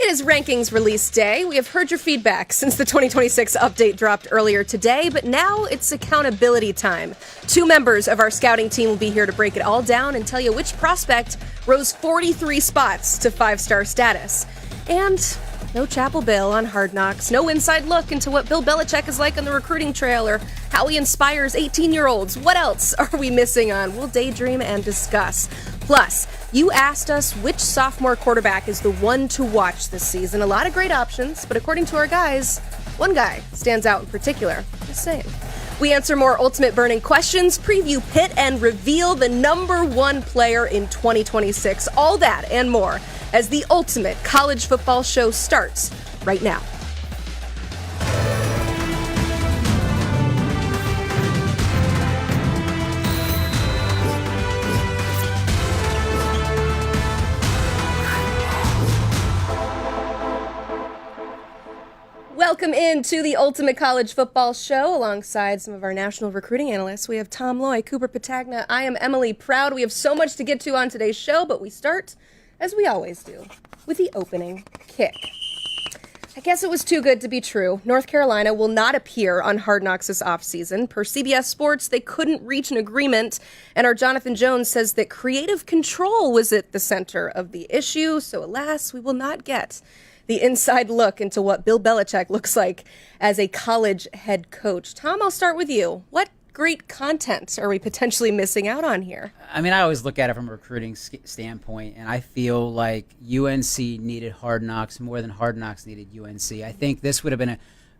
It is rankings release day. We have heard your feedback since the 2026 update dropped earlier today, but now it's accountability time. 2 members of our scouting team will be here to break it all down and tell you which prospect rose 43 spots to 5-star status. And no Chapel Bill on Hard Knocks, no inside look into what Bill Belichick is like on the recruiting trail or how he inspires 18-year-olds. What else are we missing on? We'll daydream and discuss. Plus, you asked us which sophomore quarterback is the one to watch this season. A lot of great options, but according to our guys, one guy stands out in particular. Just saying. We answer more ultimate burning questions, preview Pitt, and reveal the number 1 player in 2026. All that and more as the ultimate college football show starts right now. Welcome into the Ultimate College Football Show alongside some of our national recruiting analysts. We have Tom Loy, Cooper Patagna. I am Emily Proud. We have so much to get to on today's show, but we start, as we always do, with the opening kick. I guess it was too good to be true. North Carolina will not appear on Hard Knocks this offseason. Per CBS Sports, they couldn't reach an agreement, and our Jonathan Jones says that creative control was at the center of the issue, so alas, we will not get the inside look into what Bill Belichick looks like as a college head coach. Tom, I'll start with you. What great content are we potentially missing out on here? I mean, I always look at it from a recruiting standpoint, and I feel like UNC needed Hard Knocks more than Hard Knocks needed UNC. I think this would have been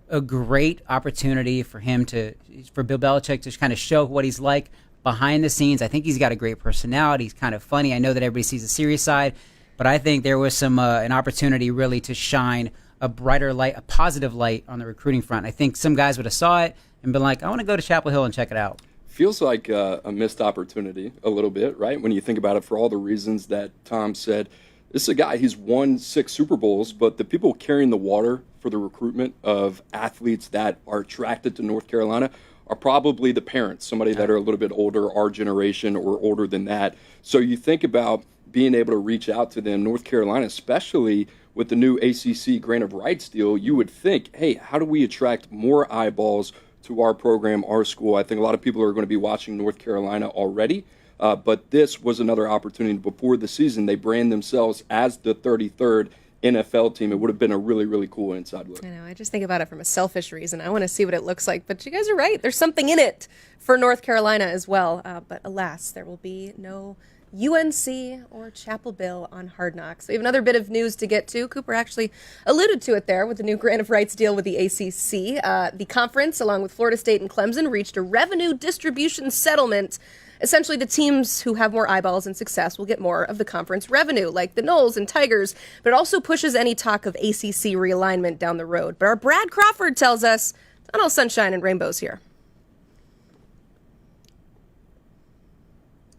a great opportunity for Bill Belichick to kind of show what he's like behind the scenes. I think he's got a great personality. He's kind of funny. I know that everybody sees the serious side, but I think there was an opportunity really to shine a brighter light, a positive light on the recruiting front. I think some guys would have saw it and been like, I want to go to Chapel Hill and check it out. Feels like a missed opportunity a little bit, right? When you think about it, for all the reasons that Tom said. This is a guy, he's won 6 Super Bowls, but the people carrying the water for the recruitment of athletes that are attracted to North Carolina are probably the parents, somebody that are a little bit older, our generation or older than that. So you think about being able to reach out to them, North Carolina, especially with the new ACC grant of rights deal, you would think, hey, how do we attract more eyeballs to our program, our school? I think a lot of people are going to be watching North Carolina already, but this was another opportunity. Before the season, they brand themselves as the 33rd NFL team. It would have been a really, really cool inside look. I know. I just think about it from a selfish reason. I want to see what it looks like. But you guys are right. There's something in it for North Carolina as well. But alas, there will be no UNC or Chapel Bill on Hard Knocks. We have another bit of news to get to. Cooper actually alluded to it there with the new grant of rights deal with the ACC. The conference, along with Florida State and Clemson, reached a revenue distribution settlement. Essentially, the teams who have more eyeballs and success will get more of the conference revenue, like the Noles and Tigers, but it also pushes any talk of ACC realignment down the road. But our Brad Crawford tells us it's not all sunshine and rainbows here.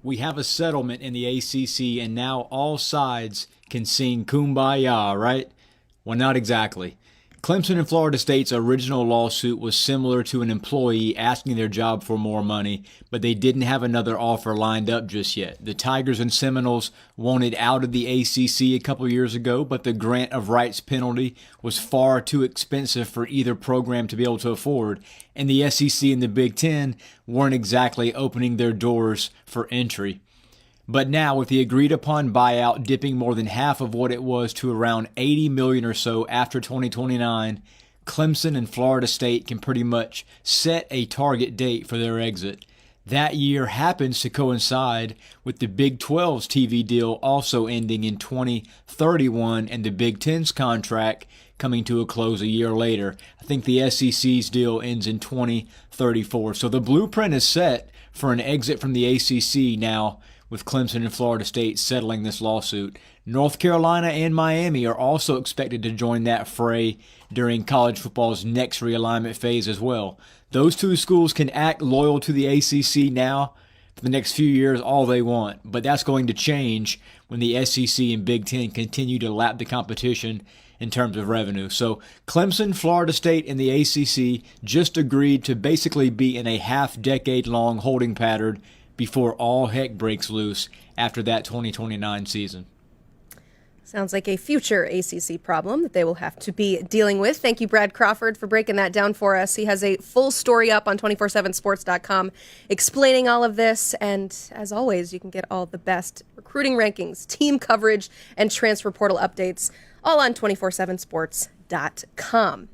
We have a settlement in the ACC, and now all sides can sing Kumbaya, right? Well, not exactly. Clemson and Florida State's original lawsuit was similar to an employee asking their job for more money, but they didn't have another offer lined up just yet. The Tigers and Seminoles wanted out of the ACC a couple years ago, but the grant of rights penalty was far too expensive for either program to be able to afford, and the SEC and the Big Ten weren't exactly opening their doors for entry. But now, with the agreed-upon buyout dipping more than half of what it was to around $80 million or so after 2029, Clemson and Florida State can pretty much set a target date for their exit. That year happens to coincide with the Big 12's TV deal also ending in 2031 and the Big Ten's contract coming to a close a year later. I think the SEC's deal ends in 2034. So the blueprint is set for an exit from the ACC now, with Clemson and Florida State settling this lawsuit. North Carolina and Miami are also expected to join that fray during college football's next realignment phase as well. Those two schools can act loyal to the ACC now for the next few years all they want, but that's going to change when the SEC and Big Ten continue to lap the competition in terms of revenue. So Clemson, Florida State, and the ACC just agreed to basically be in a half-decade-long holding pattern before all heck breaks loose after that 2029 season. Sounds like a future ACC problem that they will have to be dealing with. Thank you, Brad Crawford, for breaking that down for us. He has a full story up on 247sports.com explaining all of this. And as always, you can get all the best recruiting rankings, team coverage, and transfer portal updates all on 247sports.com.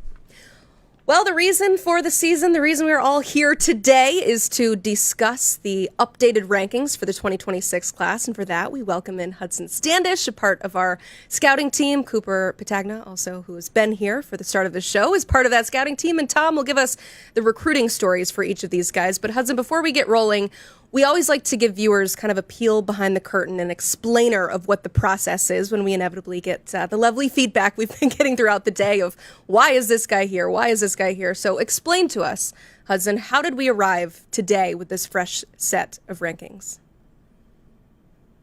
Well, the reason for the season, the reason we're all here today is to discuss the updated rankings for the 2026 class. And for that, we welcome in Hudson Standish, a part of our scouting team. Cooper Patagna, also, who has been here for the start of the show, is part of that scouting team. And Tom will give us the recruiting stories for each of these guys. But Hudson, before we get rolling, we always like to give viewers kind of a peel behind the curtain, an explainer of what the process is when we inevitably get the lovely feedback we've been getting throughout the day of why is this guy here? Why is this guy here? So explain to us, Hudson, how did we arrive today with this fresh set of rankings?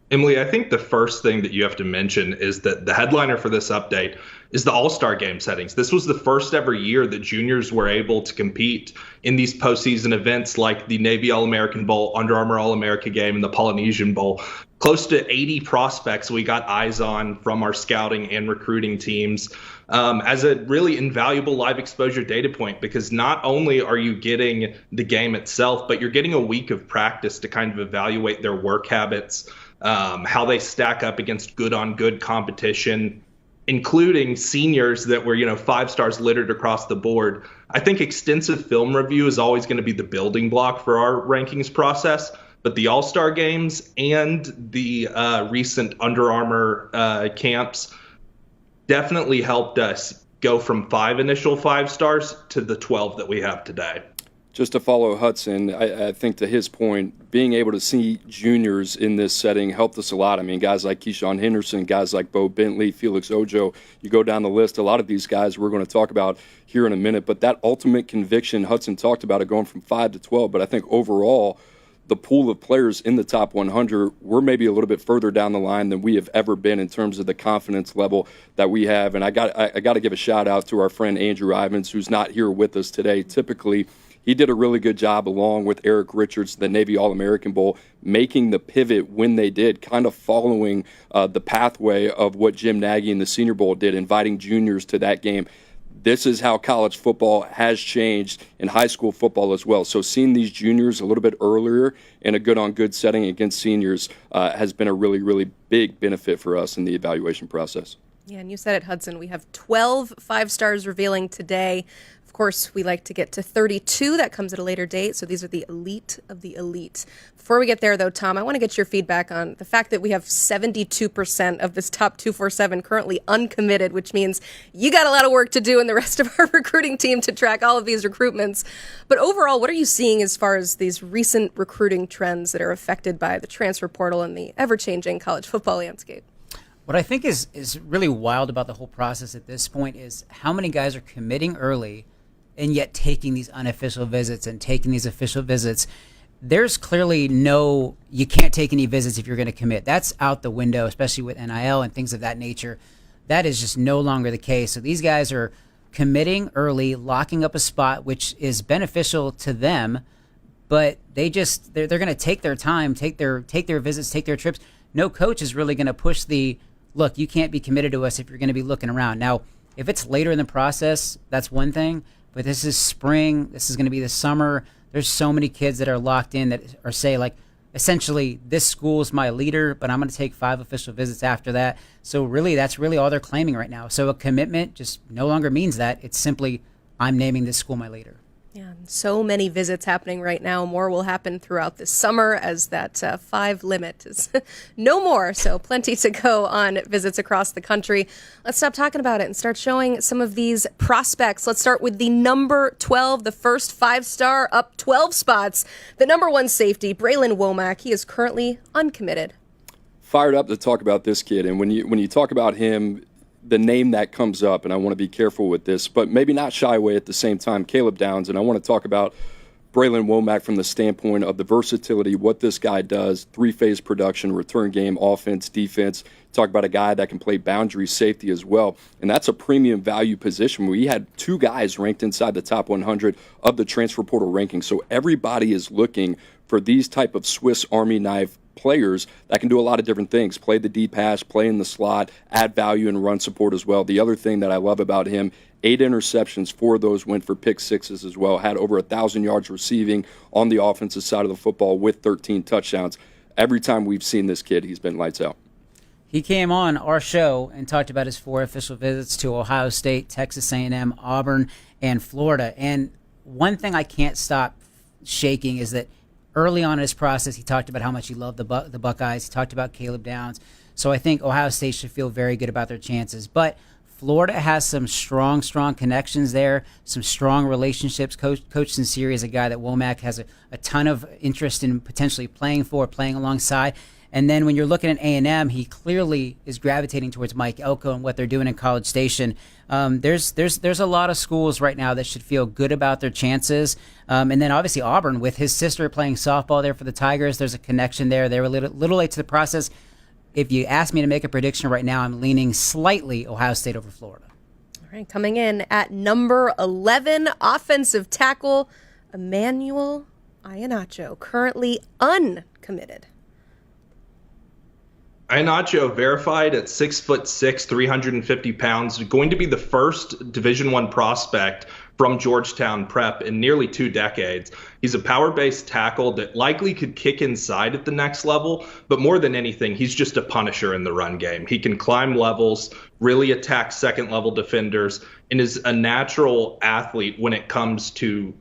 Emily, I think the first thing that you have to mention is that the headliner for this update is the All-Star Game settings. This was the first ever year that juniors were able to compete in these postseason events like the Navy All-American Bowl, Under Armour All-America Game, and the Polynesian Bowl. Close to 80 prospects we got eyes on from our scouting and recruiting teams as a really invaluable live exposure data point, because not only are you getting the game itself, but you're getting a week of practice to kind of evaluate their work habits, how they stack up against good-on-good competition, including seniors that were, 5 stars littered across the board. I think extensive film review is always going to be the building block for our rankings process, but the All-Star games and the recent Under Armour camps definitely helped us go from 5 initial 5 stars to the 12 that we have today. Just to follow Hudson, I think to his point, being able to see juniors in this setting helped us a lot. I mean, guys like Keyshawn Henderson, guys like Bo Bentley, Felix Ojo, you go down the list, a lot of these guys we're going to talk about here in a minute. But that ultimate conviction, Hudson talked about it going from 5 to 12, but I think overall the pool of players in the top 100, we're maybe a little bit further down the line than we have ever been in terms of the confidence level that we have. And I got to give a shout out to our friend Andrew Ivins, who's not here with us today. Typically, he did a really good job, along with Eric Richards, the Navy All-American Bowl, making the pivot when they did, kind of following the pathway of what Jim Nagy and the Senior Bowl did, inviting juniors to that game. This is how college football has changed in high school football as well. So seeing these juniors a little bit earlier in a good-on-good setting against seniors has been a really, really big benefit for us in the evaluation process. Yeah, and you said it, Hudson. We have 12 5 stars revealing today. Of course, we like to get to 32. That comes at a later date. So these are the elite of the elite. Before we get there, though, Tom, I want to get your feedback on the fact that we have 72% of this top 247 currently uncommitted, which means you got a lot of work to do in the rest of our recruiting team to track all of these recruitments. But overall, what are you seeing as far as these recent recruiting trends that are affected by the transfer portal and the ever-changing college football landscape? What I think is really wild about the whole process at this point is how many guys are committing early and yet taking these unofficial visits and taking these official visits. There's clearly you can't take any visits if you're going to commit. That's out the window, especially with NIL and things of that nature. That is just no longer the case. So these guys are committing early, locking up a spot, which is beneficial to them, but they're going to take their time, take their visits, take their trips. No coach is really going to push look, you can't be committed to us if you're going to be looking around. Now, if it's later in the process, that's one thing. But this is spring. This is going to be the summer. There's so many kids that are locked in that are essentially, this school is my leader, but I'm going to take 5 official visits after that. So really, that's really all they're claiming right now. So a commitment just no longer means that. It's simply, I'm naming this school my leader. Yeah, so many visits happening right now. More will happen throughout this summer as that 5 limit is no more. So plenty to go on visits across the country. Let's stop talking about it and start showing some of these prospects. Let's start with the number 12, the first 5-star up 12 spots. The number 1 safety, Braylon Womack. He is currently uncommitted. Fired up to talk about this kid. And when you talk about him, the name that comes up, and I want to be careful with this, but maybe not shy away at the same time, Caleb Downs. And I want to talk about Braylon Womack from the standpoint of the versatility, what this guy does, 3-phase production, return game, offense, defense. Talk about a guy that can play boundary safety as well. And that's a premium value position. We had 2 guys ranked inside the top 100 of the transfer portal ranking. So everybody is looking for these type of Swiss Army knife players that can do a lot of different things. Play the deep pass, play in the slot, add value and run support as well. The other thing that I love about him, 8 interceptions, 4 of those went for pick sixes as well. Had over 1,000 yards receiving on the offensive side of the football with 13 touchdowns. Every time we've seen this kid, he's been lights out. He came on our show and talked about his 4 official visits to Ohio State, Texas A&M, Auburn, and Florida. And one thing I can't stop shaking is that early on in his process, he talked about how much he loved the Buckeyes. He talked about Caleb Downs. So I think Ohio State should feel very good about their chances. But Florida has some strong connections there, some strong relationships. Coach Sinceri is a guy that Womack has a ton of interest in potentially playing alongside. And then when you're looking at A&M, he clearly is gravitating towards Mike Elko and what they're doing in College Station. There's a lot of schools right now that should feel good about their chances. And then obviously Auburn, with his sister playing softball there for the Tigers, there's a connection there. They were a little late to the process. If you ask me to make a prediction right now, I'm leaning slightly Ohio State over Florida. All right, coming in at number 11, offensive tackle Emmanuel Iheanacho, currently uncommitted. Iheanacho, verified at 6'6", 350 pounds, going to be the first Division I prospect from Georgetown Prep in nearly 2 decades. He's a power-based tackle that likely could kick inside at the next level, but more than anything, he's just a punisher in the run game. He can climb levels, really attack second-level defenders, and is a natural athlete when it comes to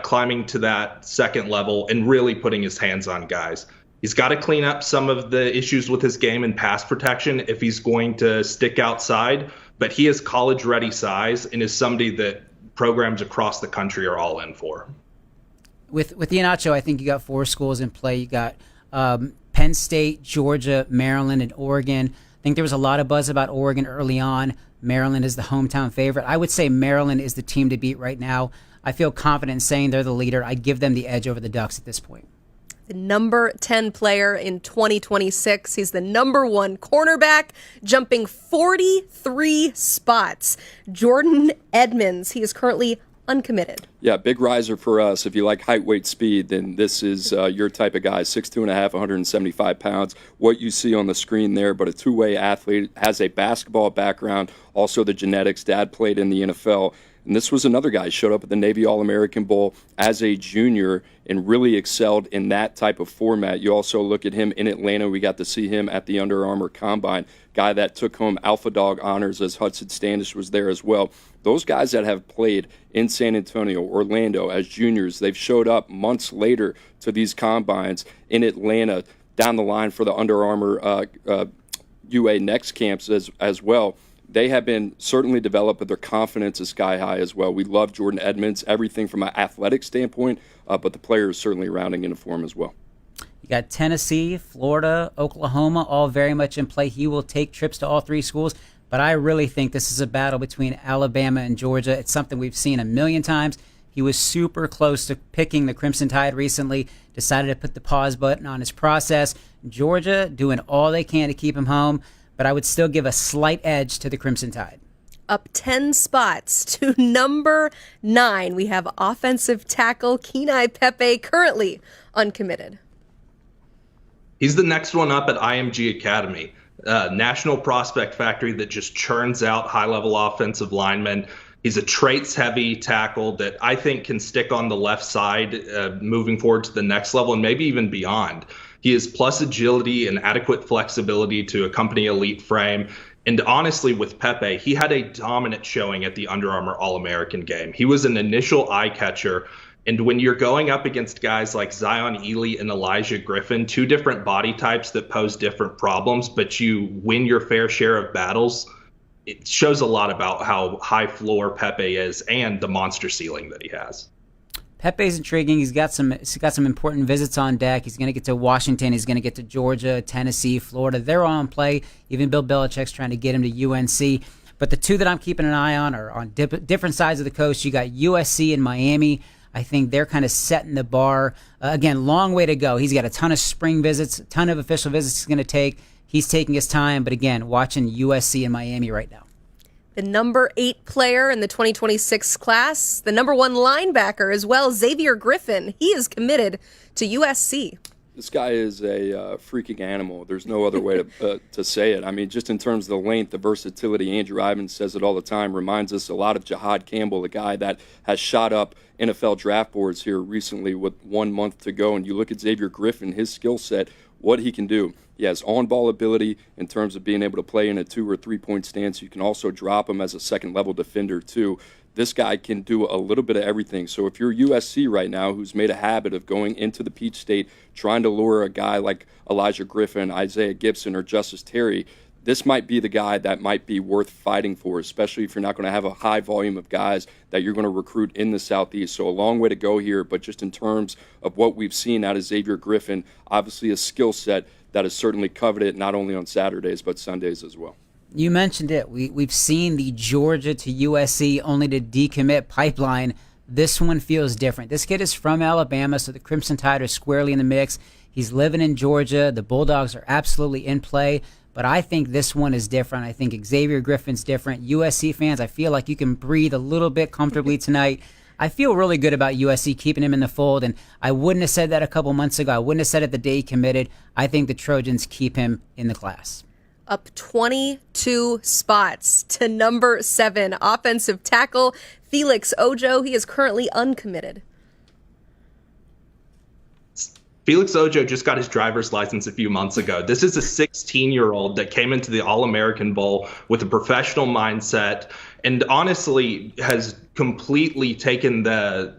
climbing to that second level and really putting his hands on guys. He's got to clean up some of the issues with his game and pass protection if he's going to stick outside, but he has college-ready size and is somebody that programs across the country are all in for. With Iheanacho, I think you got 4 schools in play. You got Penn State, Georgia, Maryland, and Oregon. I think there was a lot of buzz about Oregon early on. Maryland is the hometown favorite. I would say Maryland is the team to beat right now. I feel confident in saying they're the leader. I give them the edge over the Ducks at this point. The number 10 player in 2026. He's the number 1 cornerback, jumping 43 spots. Jordan Edmonds. He is currently uncommitted. Yeah, big riser for us. If you like height, weight, speed, then this is your type of guy. 6'2.5", 175 pounds. What you see on the screen there, but a two-way athlete, has a basketball background, also the genetics. Dad played in the NFL. And this was another guy who showed up at the Navy All-American Bowl as a junior and really excelled in that type of format. You also look at him in Atlanta. We got to see him at the Under Armour Combine, guy that took home Alpha Dog honors as Hudson Standish was there as well. Those guys that have played in San Antonio, Orlando as juniors, they've showed up months later to these combines in Atlanta down the line for the Under Armour UA Next camps as well. They have been certainly developed, but their confidence is sky high as well. We love Jordan Edmonds, everything from an athletic standpoint, but the player is certainly rounding into form as well. You got Tennessee, Florida, Oklahoma, all very much in play. He will take trips to all 3 schools, but I really think this is a battle between Alabama and Georgia. It's something we've seen a million times. He was super close to picking the Crimson Tide recently, decided to put the pause button on his process. Georgia doing all they can to keep him home, but I would still give a slight edge to the Crimson Tide. Up 10 spots to number 9. We have offensive tackle Kenai Pepe, currently uncommitted. He's the next one up at IMG Academy, national prospect factory that just churns out high-level offensive linemen. He's a traits-heavy tackle that I think can stick on the left side moving forward to the next level and maybe even beyond. He has plus agility and adequate flexibility to accompany elite frame. And honestly, with Pepe, he had a dominant showing at the Under Armour All-American game. He was an initial eye catcher. And when you're going up against guys like Zion Ely and Elijah Griffin, 2 different body types that pose different problems, but you win your fair share of battles, it shows a lot about how high floor Pepe is and the monster ceiling that he has. Pepe's intriguing. He's got some important visits on deck. He's going to get to Washington. He's going to get to Georgia, Tennessee, Florida. They're all in play. Even Bill Belichick's trying to get him to UNC. But the 2 that I'm keeping an eye on are on different sides of the coast. You got USC and Miami. I think they're kind of setting the bar. Again, long way to go. He's got a ton of spring visits, a ton of official visits he's going to take. He's taking his time. But again, watching USC and Miami right now. The number 8 player in the 2026 class, the number 1 linebacker as well, Xavier Griffin. He is committed to USC. This guy is a freaking animal. There's no other way to say it. I mean, just in terms of the length, the versatility, Andrew Ivins says it all the time, reminds us a lot of Jahad Campbell, a guy that has shot up NFL draft boards here recently with 1 month to go. And you look at Xavier Griffin, his skill set, what he can do. He has on-ball ability in terms of being able to play in a 2 or 3 point stance. You can also drop him as a second-level defender, too. This guy can do a little bit of everything. So if you're USC right now, who's made a habit of going into the Peach State, trying to lure a guy like Elijah Griffin, Isaiah Gibson, or Justice Terry, this might be the guy that might be worth fighting for, especially if you're not going to have a high volume of guys that you're going to recruit in the Southeast. So a long way to go here, but just in terms of what we've seen out of Xavier Griffin, obviously a skill set that is certainly coveted not only on Saturdays but Sundays as well. You mentioned it. We've seen the Georgia to USC only to decommit pipeline. This one feels different. This kid is from Alabama, so the Crimson Tide are squarely in the mix. He's living in Georgia. The Bulldogs are absolutely in play, but I think this one is different. I think Xavier Griffin's different. USC fans, I feel like you can breathe a little bit comfortably tonight. I feel really good about USC keeping him in the fold, and I wouldn't have said that a couple months ago. I wouldn't have said it the day he committed. I think the Trojans keep him in the class. Up 22 spots to number 7, offensive tackle Felix Ojo. He is currently uncommitted. Felix Ojo just got his driver's license a few months ago. This is a 16-year-old that came into the All-American Bowl with a professional mindset and honestly has completely taken the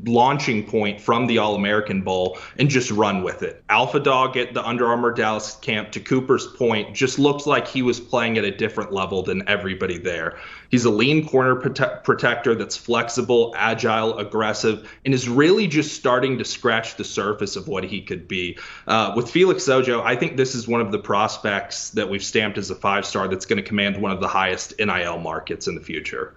launching point from the All-American Bowl and just run with it. Alpha Dog at the Under Armour Dallas camp, to Cooper's point, just looks like he was playing at a different level than everybody there. He's a lean corner protector that's flexible, agile, aggressive, and is really just starting to scratch the surface of what he could be. With Felix Ojo, I think this is one of the prospects that we've stamped as a 5-star that's going to command one of the highest NIL markets in the future.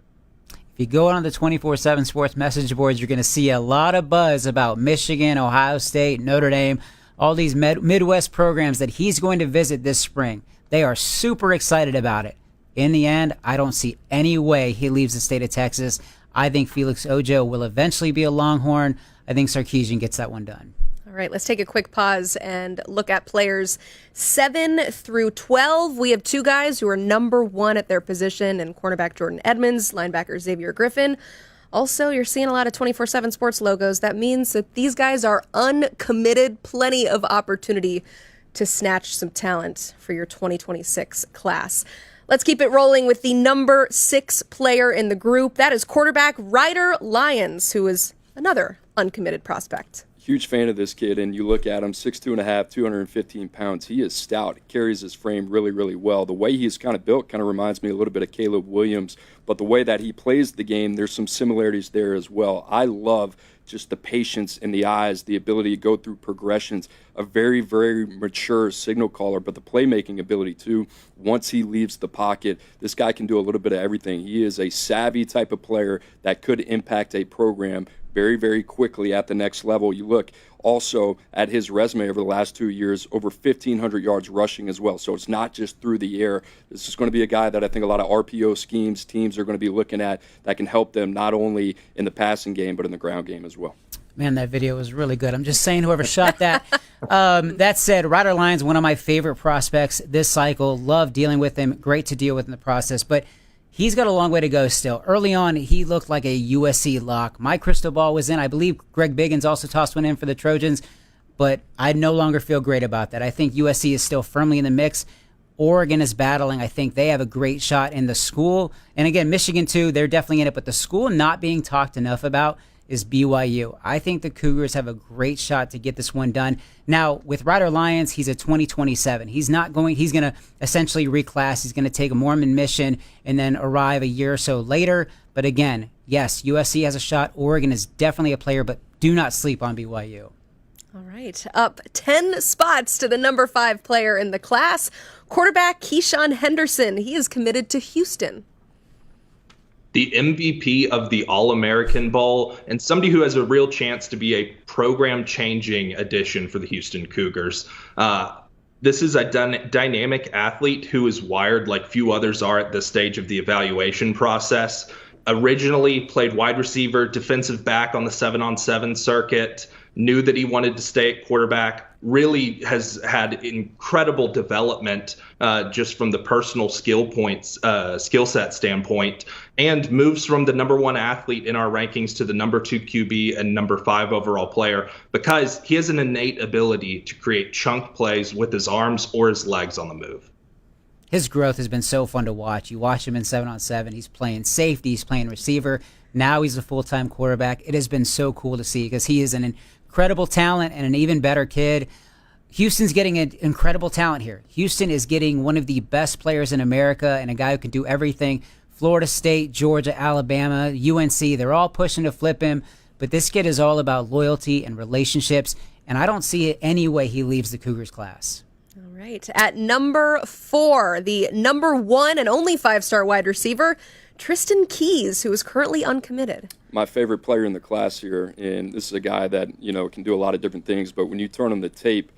If you go on the 24/7 Sports message boards, you're going to see a lot of buzz about Michigan, Ohio State, Notre Dame, all these Midwest programs that he's going to visit this spring. They are super excited about it. In the end, I don't see any way he leaves the state of Texas. I think Felix Ojo will eventually be a Longhorn. I think Sarkisian gets that one done. All right, let's take a quick pause and look at players 7 through 12. We have 2 guys who are number 1 at their position, and cornerback Jordan Edmonds, linebacker Xavier Griffin. Also, you're seeing a lot of 24/7 Sports logos. That means that these guys are uncommitted. Plenty of opportunity to snatch some talent for your 2026 class. Let's keep it rolling with the number 6 player in the group. That is quarterback Ryder Lyons, who is another uncommitted prospect. Huge fan of this kid, and you look at him, 6'2.5", 215 pounds. He is stout, carries his frame really, really well. The way he's kind of built kind of reminds me a little bit of Caleb Williams, but the way that he plays the game, there's some similarities there as well. I love just the patience in the eyes, the ability to go through progressions, a very, very mature signal caller, but the playmaking ability too. Once he leaves the pocket, this guy can do a little bit of everything. He is a savvy type of player that could impact a program very, very quickly at the next level. You look also at his resume over the last 2 years, over 1,500 yards rushing as well. So it's not just through the air. This is going to be a guy that I think a lot of RPO schemes, teams are going to be looking at that can help them not only in the passing game, but in the ground game as well. Man, that video was really good. I'm just saying, whoever shot that. That said, Ryder Lyons, one of my favorite prospects this cycle. Love dealing with him. Great to deal with in the process. But he's got a long way to go still. Early on, he looked like a USC lock. My crystal ball was in. I believe Greg Biggins also tossed one in for the Trojans, but I no longer feel great about that. I think USC is still firmly in the mix. Oregon is battling. I think they have a great shot in the school. And again, Michigan too, they're definitely in it, but the school not being talked enough about is BYU. I think the Cougars have a great shot to get this one done. Now, with Ryder Lyons, he's a 2027. He's going to essentially reclass. He's going to take a Mormon mission and then arrive a year or so later. But again, yes, USC has a shot. Oregon is definitely a player, but do not sleep on BYU. All right, up 10 spots to the number 5 player in the class, quarterback Keyshawn Henderson. He is committed to Houston. The MVP of the All-American Bowl, and somebody who has a real chance to be a program-changing addition for the Houston Cougars. This is a dynamic athlete who is wired like few others are at this stage of the evaluation process. Originally played wide receiver, defensive back on the 7-on-7 circuit, knew that he wanted to stay at quarterback, really has had incredible development just from the personal skill set standpoint, and moves from the number 1 athlete in our rankings to the number 2 QB and number 5 overall player because he has an innate ability to create chunk plays with his arms or his legs on the move. His growth has been so fun to watch. You watch him in 7-on-7. He's playing safety. He's playing receiver. Now he's a full-time quarterback. It has been so cool to see because he is an incredible talent and an even better kid. Houston's getting an incredible talent here. Houston is getting one of the best players in America and a guy who can do everything. Florida State, Georgia, Alabama, UNC, they're all pushing to flip him. But this kid is all about loyalty and relationships, and I don't see it any way he leaves the Cougars class. All right. At number 4, the number 1 and only 5-star wide receiver, Tristan Keys, who is currently uncommitted. My favorite player in the class here, and this is a guy that, can do a lot of different things, but when you turn on the tape,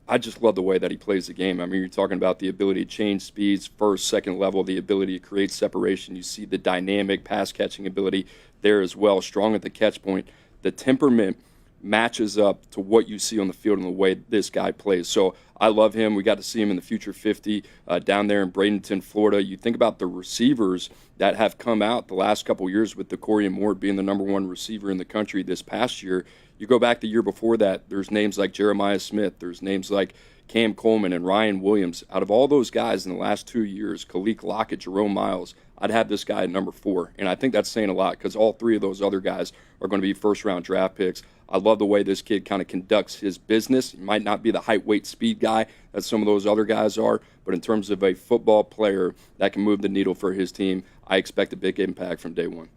I just love the way that he plays the game. I mean, you're talking about the ability to change speeds, first, second level, the ability to create separation. You see the dynamic pass-catching ability there as well, strong at the catch point. The temperament matches up to what you see on the field and the way this guy plays. So I love him. We got to see him in the Future 50 down there in Bradenton, Florida. You think about the receivers that have come out the last couple of years with the Corey Moore being the number 1 receiver in the country this past year. You go back the year before that, there's names like Jeremiah Smith, there's names like Cam Coleman and Ryan Williams. Out of all those guys in the last 2 years, Khalil Lockett, Jerome Miles, I'd have this guy at number 4. And I think that's saying a lot because all 3 of those other guys are going to be first-round draft picks. I love the way this kid kind of conducts his business. He might not be the height, weight, speed guy that some of those other guys are, but in terms of a football player that can move the needle for his team, I expect a big impact from day one.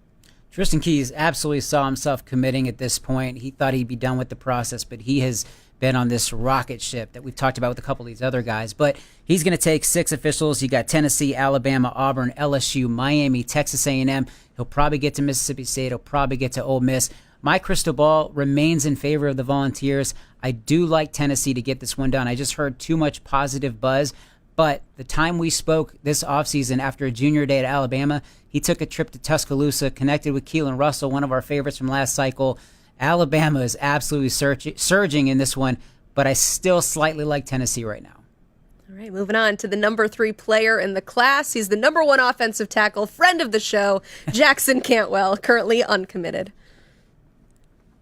Tristan Keys absolutely saw himself committing at this point. He thought he'd be done with the process, but he has been on this rocket ship that we've talked about with a couple of these other guys. But he's going to take 6 officials. You got Tennessee, Alabama, Auburn, LSU, Miami, Texas A&M. He'll probably get to Mississippi State. He'll probably get to Ole Miss. My crystal ball remains in favor of the Volunteers. I do like Tennessee to get this one done. I just heard too much positive buzz. But the time we spoke this offseason after a junior day at Alabama, he took a trip to Tuscaloosa, connected with Keelan Russell, one of our favorites from last cycle. Alabama is absolutely surging in this one, but I still slightly like Tennessee right now. All right, moving on to the number 3 player in the class. He's the number 1 offensive tackle, friend of the show, Jackson Cantwell, currently uncommitted.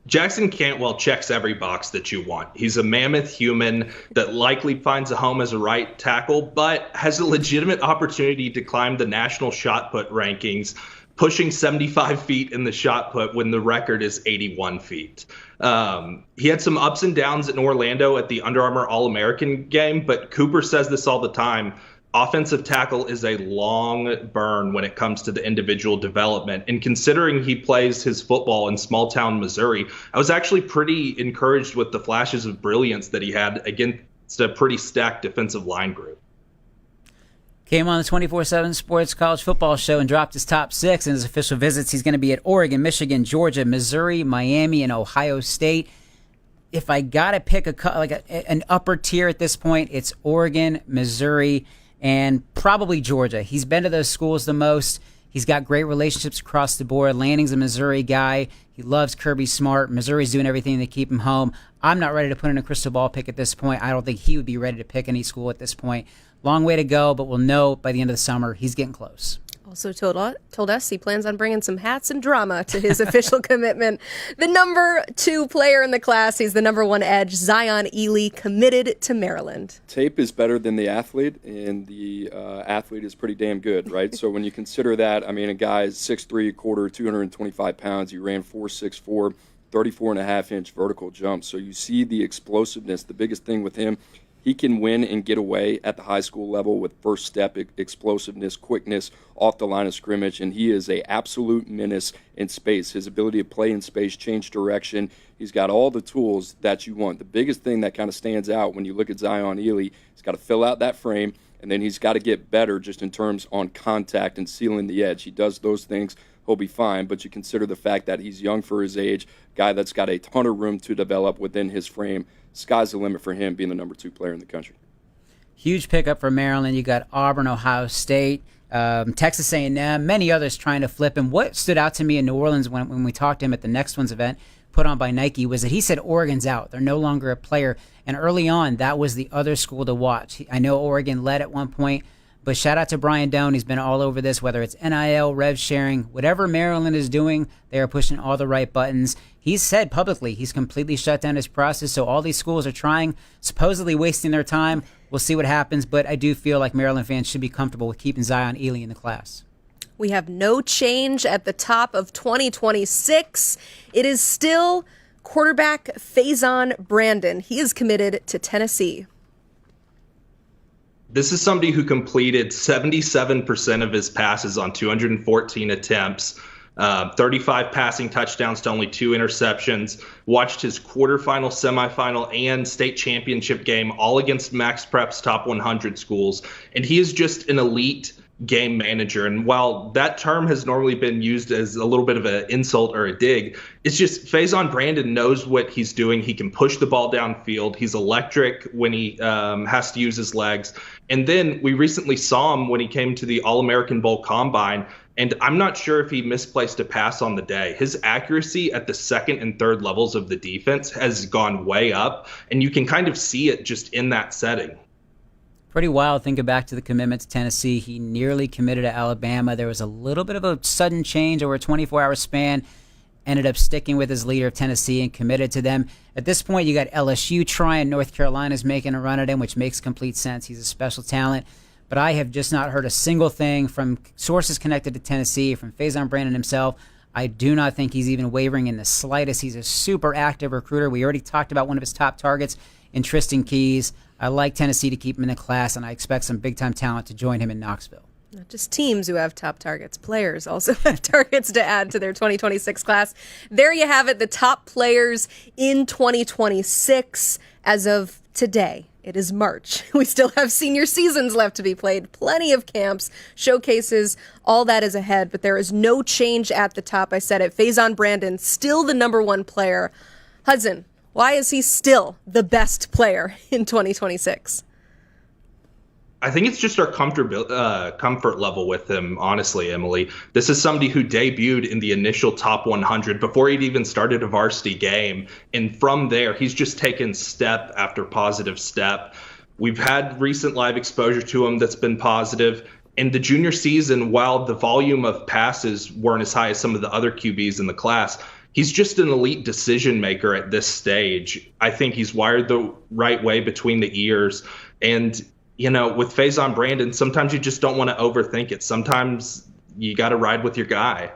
Jackson Cantwell checks every box that you want. He's a mammoth human that likely finds a home as a right tackle, but has a legitimate opportunity to climb the national shot put rankings, pushing 75 feet in the shot put when the record is 81 feet. He had some ups and downs in Orlando at the Under Armour All-American game, but Cooper says this all the time. Offensive tackle is a long burn when it comes to the individual development. And considering he plays his football in small-town Missouri, I was actually pretty encouraged with the flashes of brilliance that he had against a pretty stacked defensive line group. Came on the 24/7 Sports College Football Show and dropped his top 6 in his official visits. He's going to be at Oregon, Michigan, Georgia, Missouri, Miami, and Ohio State. If I got to pick an upper tier at this point, it's Oregon, Missouri, and probably Georgia. He's been to those schools the most. He's got great relationships across the board. Lanning's a Missouri guy. He loves Kirby Smart. Missouri's doing everything to keep him home. I'm not ready to put in a crystal ball pick at this point. I don't think he would be ready to pick any school at this point. Long way to go, but we'll know by the end of the summer he's getting close. Also told us he plans on bringing some hats and drama to his official commitment. The number 2 player in the class, he's the number 1 edge, Zion Ely, committed to Maryland. Tape is better than the athlete, and the athlete is pretty damn good, right? So when you consider that, I mean, a guy is 6'3", a quarter, 225 pounds. He ran 4.64, 34.5-inch vertical jump. So you see the explosiveness. The biggest thing with him, he can win and get away at the high school level with first step explosiveness, quickness off the line of scrimmage, and he is an absolute menace in space. His ability to play in space, change direction, he's got all the tools that you want. The biggest thing that kind of stands out when you look at Zion Ely, he's got to fill out that frame, and then he's got to get better just in terms on contact and sealing the edge. He does those things, he'll be fine, but you consider the fact that he's young for his age, guy that's got a ton of room to develop within his frame. Sky's the limit for him being the number 2 player in the country. Huge pickup for Maryland. You got Auburn, Ohio State, Texas A&M, many others trying to flip him. What stood out to me in New Orleans when we talked to him at the Next One's event, put on by Nike was that he said Oregon's out. They're no longer a player. And early on, that was the other school to watch. I know Oregon led at one point, but shout out to Brian Doan. He's been all over this, whether it's NIL, rev sharing, whatever Maryland is doing, they are pushing all the right buttons. He's said publicly he's completely shut down his process, so all these schools are trying, supposedly wasting their time. We'll see what happens, but I do feel like Maryland fans should be comfortable with keeping Zion Ely in the class. We have no change at the top of 2026. It is still quarterback Faison Brandon. He is committed to Tennessee. This is somebody who completed 77% of his passes on 214 attempts, 35 passing touchdowns to only 2 interceptions, watched his quarterfinal, semifinal, and state championship game all against Max Prep's top 100 schools. And he is just an elite game manager. And while that term has normally been used as a little bit of an insult or a dig, it's just Faison Brandon knows what he's doing. He can push the ball downfield. He's electric when he has to use his legs. And then we recently saw him when he came to the All-American Bowl Combine, and I'm not sure if he misplaced a pass on the day. His accuracy at the second and third levels of the defense has gone way up, and you can kind of see it just in that setting. Pretty wild thinking back to the commitment to Tennessee. He nearly committed to Alabama. There was a little bit of a sudden change over a 24-hour span. Ended up sticking with his leader of Tennessee and committed to them. At this point, you got LSU trying. North Carolina's making a run at him, which makes complete sense. He's a special talent. But I have just not heard a single thing from sources connected to Tennessee, from Faison Brandon himself. I do not think he's even wavering in the slightest. He's a super active recruiter. We already talked about one of his top targets in Tristan Keys. I like Tennessee to keep him in the class, and I expect some big-time talent to join him in Knoxville. Not just teams who have top targets, players also have targets to add to their 2026 class. There you have it, the top players in 2026 as of today. It is March. We still have senior seasons left to be played, plenty of camps, showcases, all that is ahead, but there is no change at the top. I said it, Faison Brandon, still the number one player. Hudson, why is he still the best player in 2026? I think it's just our comfort level with him, honestly, Emily. This is somebody who debuted in the initial top 100 before he'd even started a varsity game. And from there, he's just taken step after positive step. We've had recent live exposure to him that's been positive. In the junior season, while the volume of passes weren't as high as some of the other QBs in the class, he's just an elite decision maker at this stage. I think he's wired the right way between the ears. And you know, with Faison Brandon, sometimes you just don't want to overthink it. Sometimes you got to ride with your guy.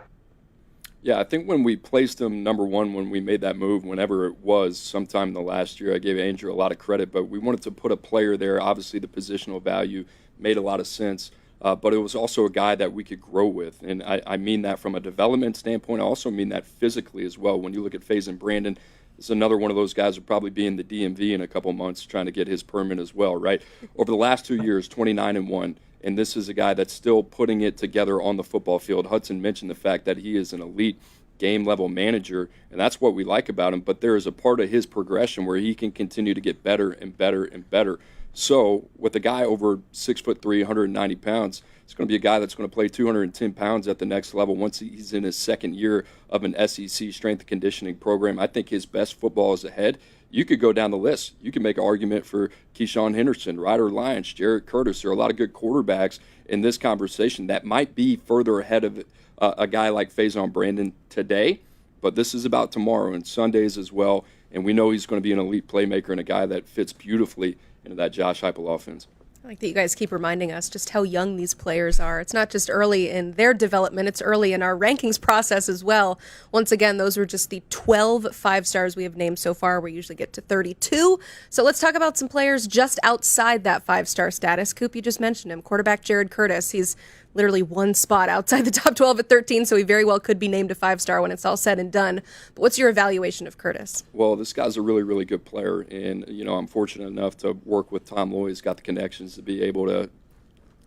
Yeah, I think when we placed him number one, when we made that move, whenever it was, sometime in the last year, I gave Andrew a lot of credit, but we wanted to put a player there. Obviously, the positional value made a lot of sense, but it was also a guy that we could grow with. And I mean that from a development standpoint. I also mean that physically as well. When you look at Faison Brandon, it's another one of those guys who'll probably be in the DMV in a couple months trying to get his permit as well, right? Over the last 2 years, 29-1, and this is a guy that's still putting it together on the football field. Hudson mentioned the fact that he is an elite game-level manager, and that's what we like about him, but there is a part of his progression where he can continue to get better and better and better. So with a guy over 6'3", 190 pounds, it's going to be a guy that's going to play 210 pounds at the next level once he's in his second year of an SEC strength and conditioning program. I think his best football is ahead. You could go down the list. You can make an argument for Keyshawn Henderson, Ryder Lyons, Jarrett Curtis. There are a lot of good quarterbacks in this conversation that might be further ahead of a guy like Faison Brandon today, but this is about tomorrow and Sundays as well, and we know he's going to be an elite playmaker and a guy that fits beautifully into that Josh Heupel offense. I like that you guys keep reminding us just how young these players are. It's not just early in their development, it's early in our rankings process as well. Once again, those were just the 12 five-stars we have named so far. We usually get to 32. So let's talk about some players just outside that five-star status. Coop, you just mentioned him. Quarterback Jared Curtis. He's literally one spot outside the top 12 at 13, so he very well could be named a five-star when it's all said and done. But what's your evaluation of Curtis? Well, this guy's a really, really good player, and, you know, I'm fortunate enough to work with Tom Loy. He's got the connections to be able to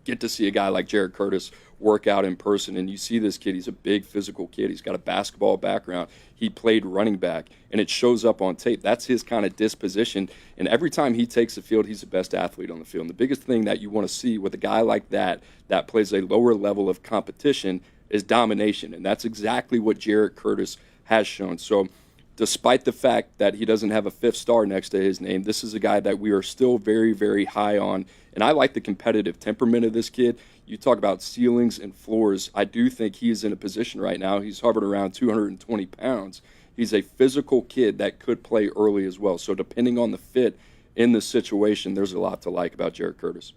get to see a guy like Jared Curtis work out in person, and you see this kid. He's a big physical kid. He's got a basketball background. He played running back, and it shows up on tape. That's his kind of disposition, and every time he takes the field, he's the best athlete on the field. And the biggest thing that you want to see with a guy like that plays a lower level of competition is domination, and that's exactly what Jared Curtis has shown. So despite the fact that he doesn't have a 5th star next to his name, this is a guy that we are still very, very high on. And I like the competitive temperament of this kid. You talk about ceilings and floors. I do think he's in a position right now. He's hovered around 220 pounds. He's a physical kid that could play early as well. So depending on the fit in this situation, there's a lot to like about Jared Curtis.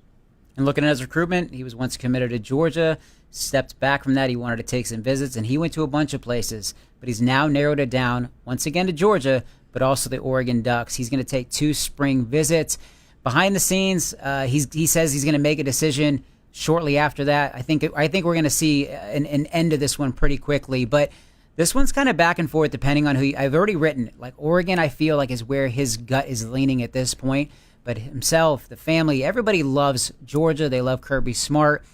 And looking at his recruitment, he was once committed to Georgia, stepped back from that. He wanted to take some visits, and he went to a bunch of places. But he's now narrowed it down, once again to Georgia, but also the Oregon Ducks. He's going to take 2 spring visits. Behind the scenes, he says he's going to make a decision shortly after that. I think we're going to see an end to this one pretty quickly. But this one's kind of back and forth depending on who I've already written. Like Oregon, I feel like is where his gut is leaning at this point. But himself, the family, everybody loves Georgia. They love Kirby Smart.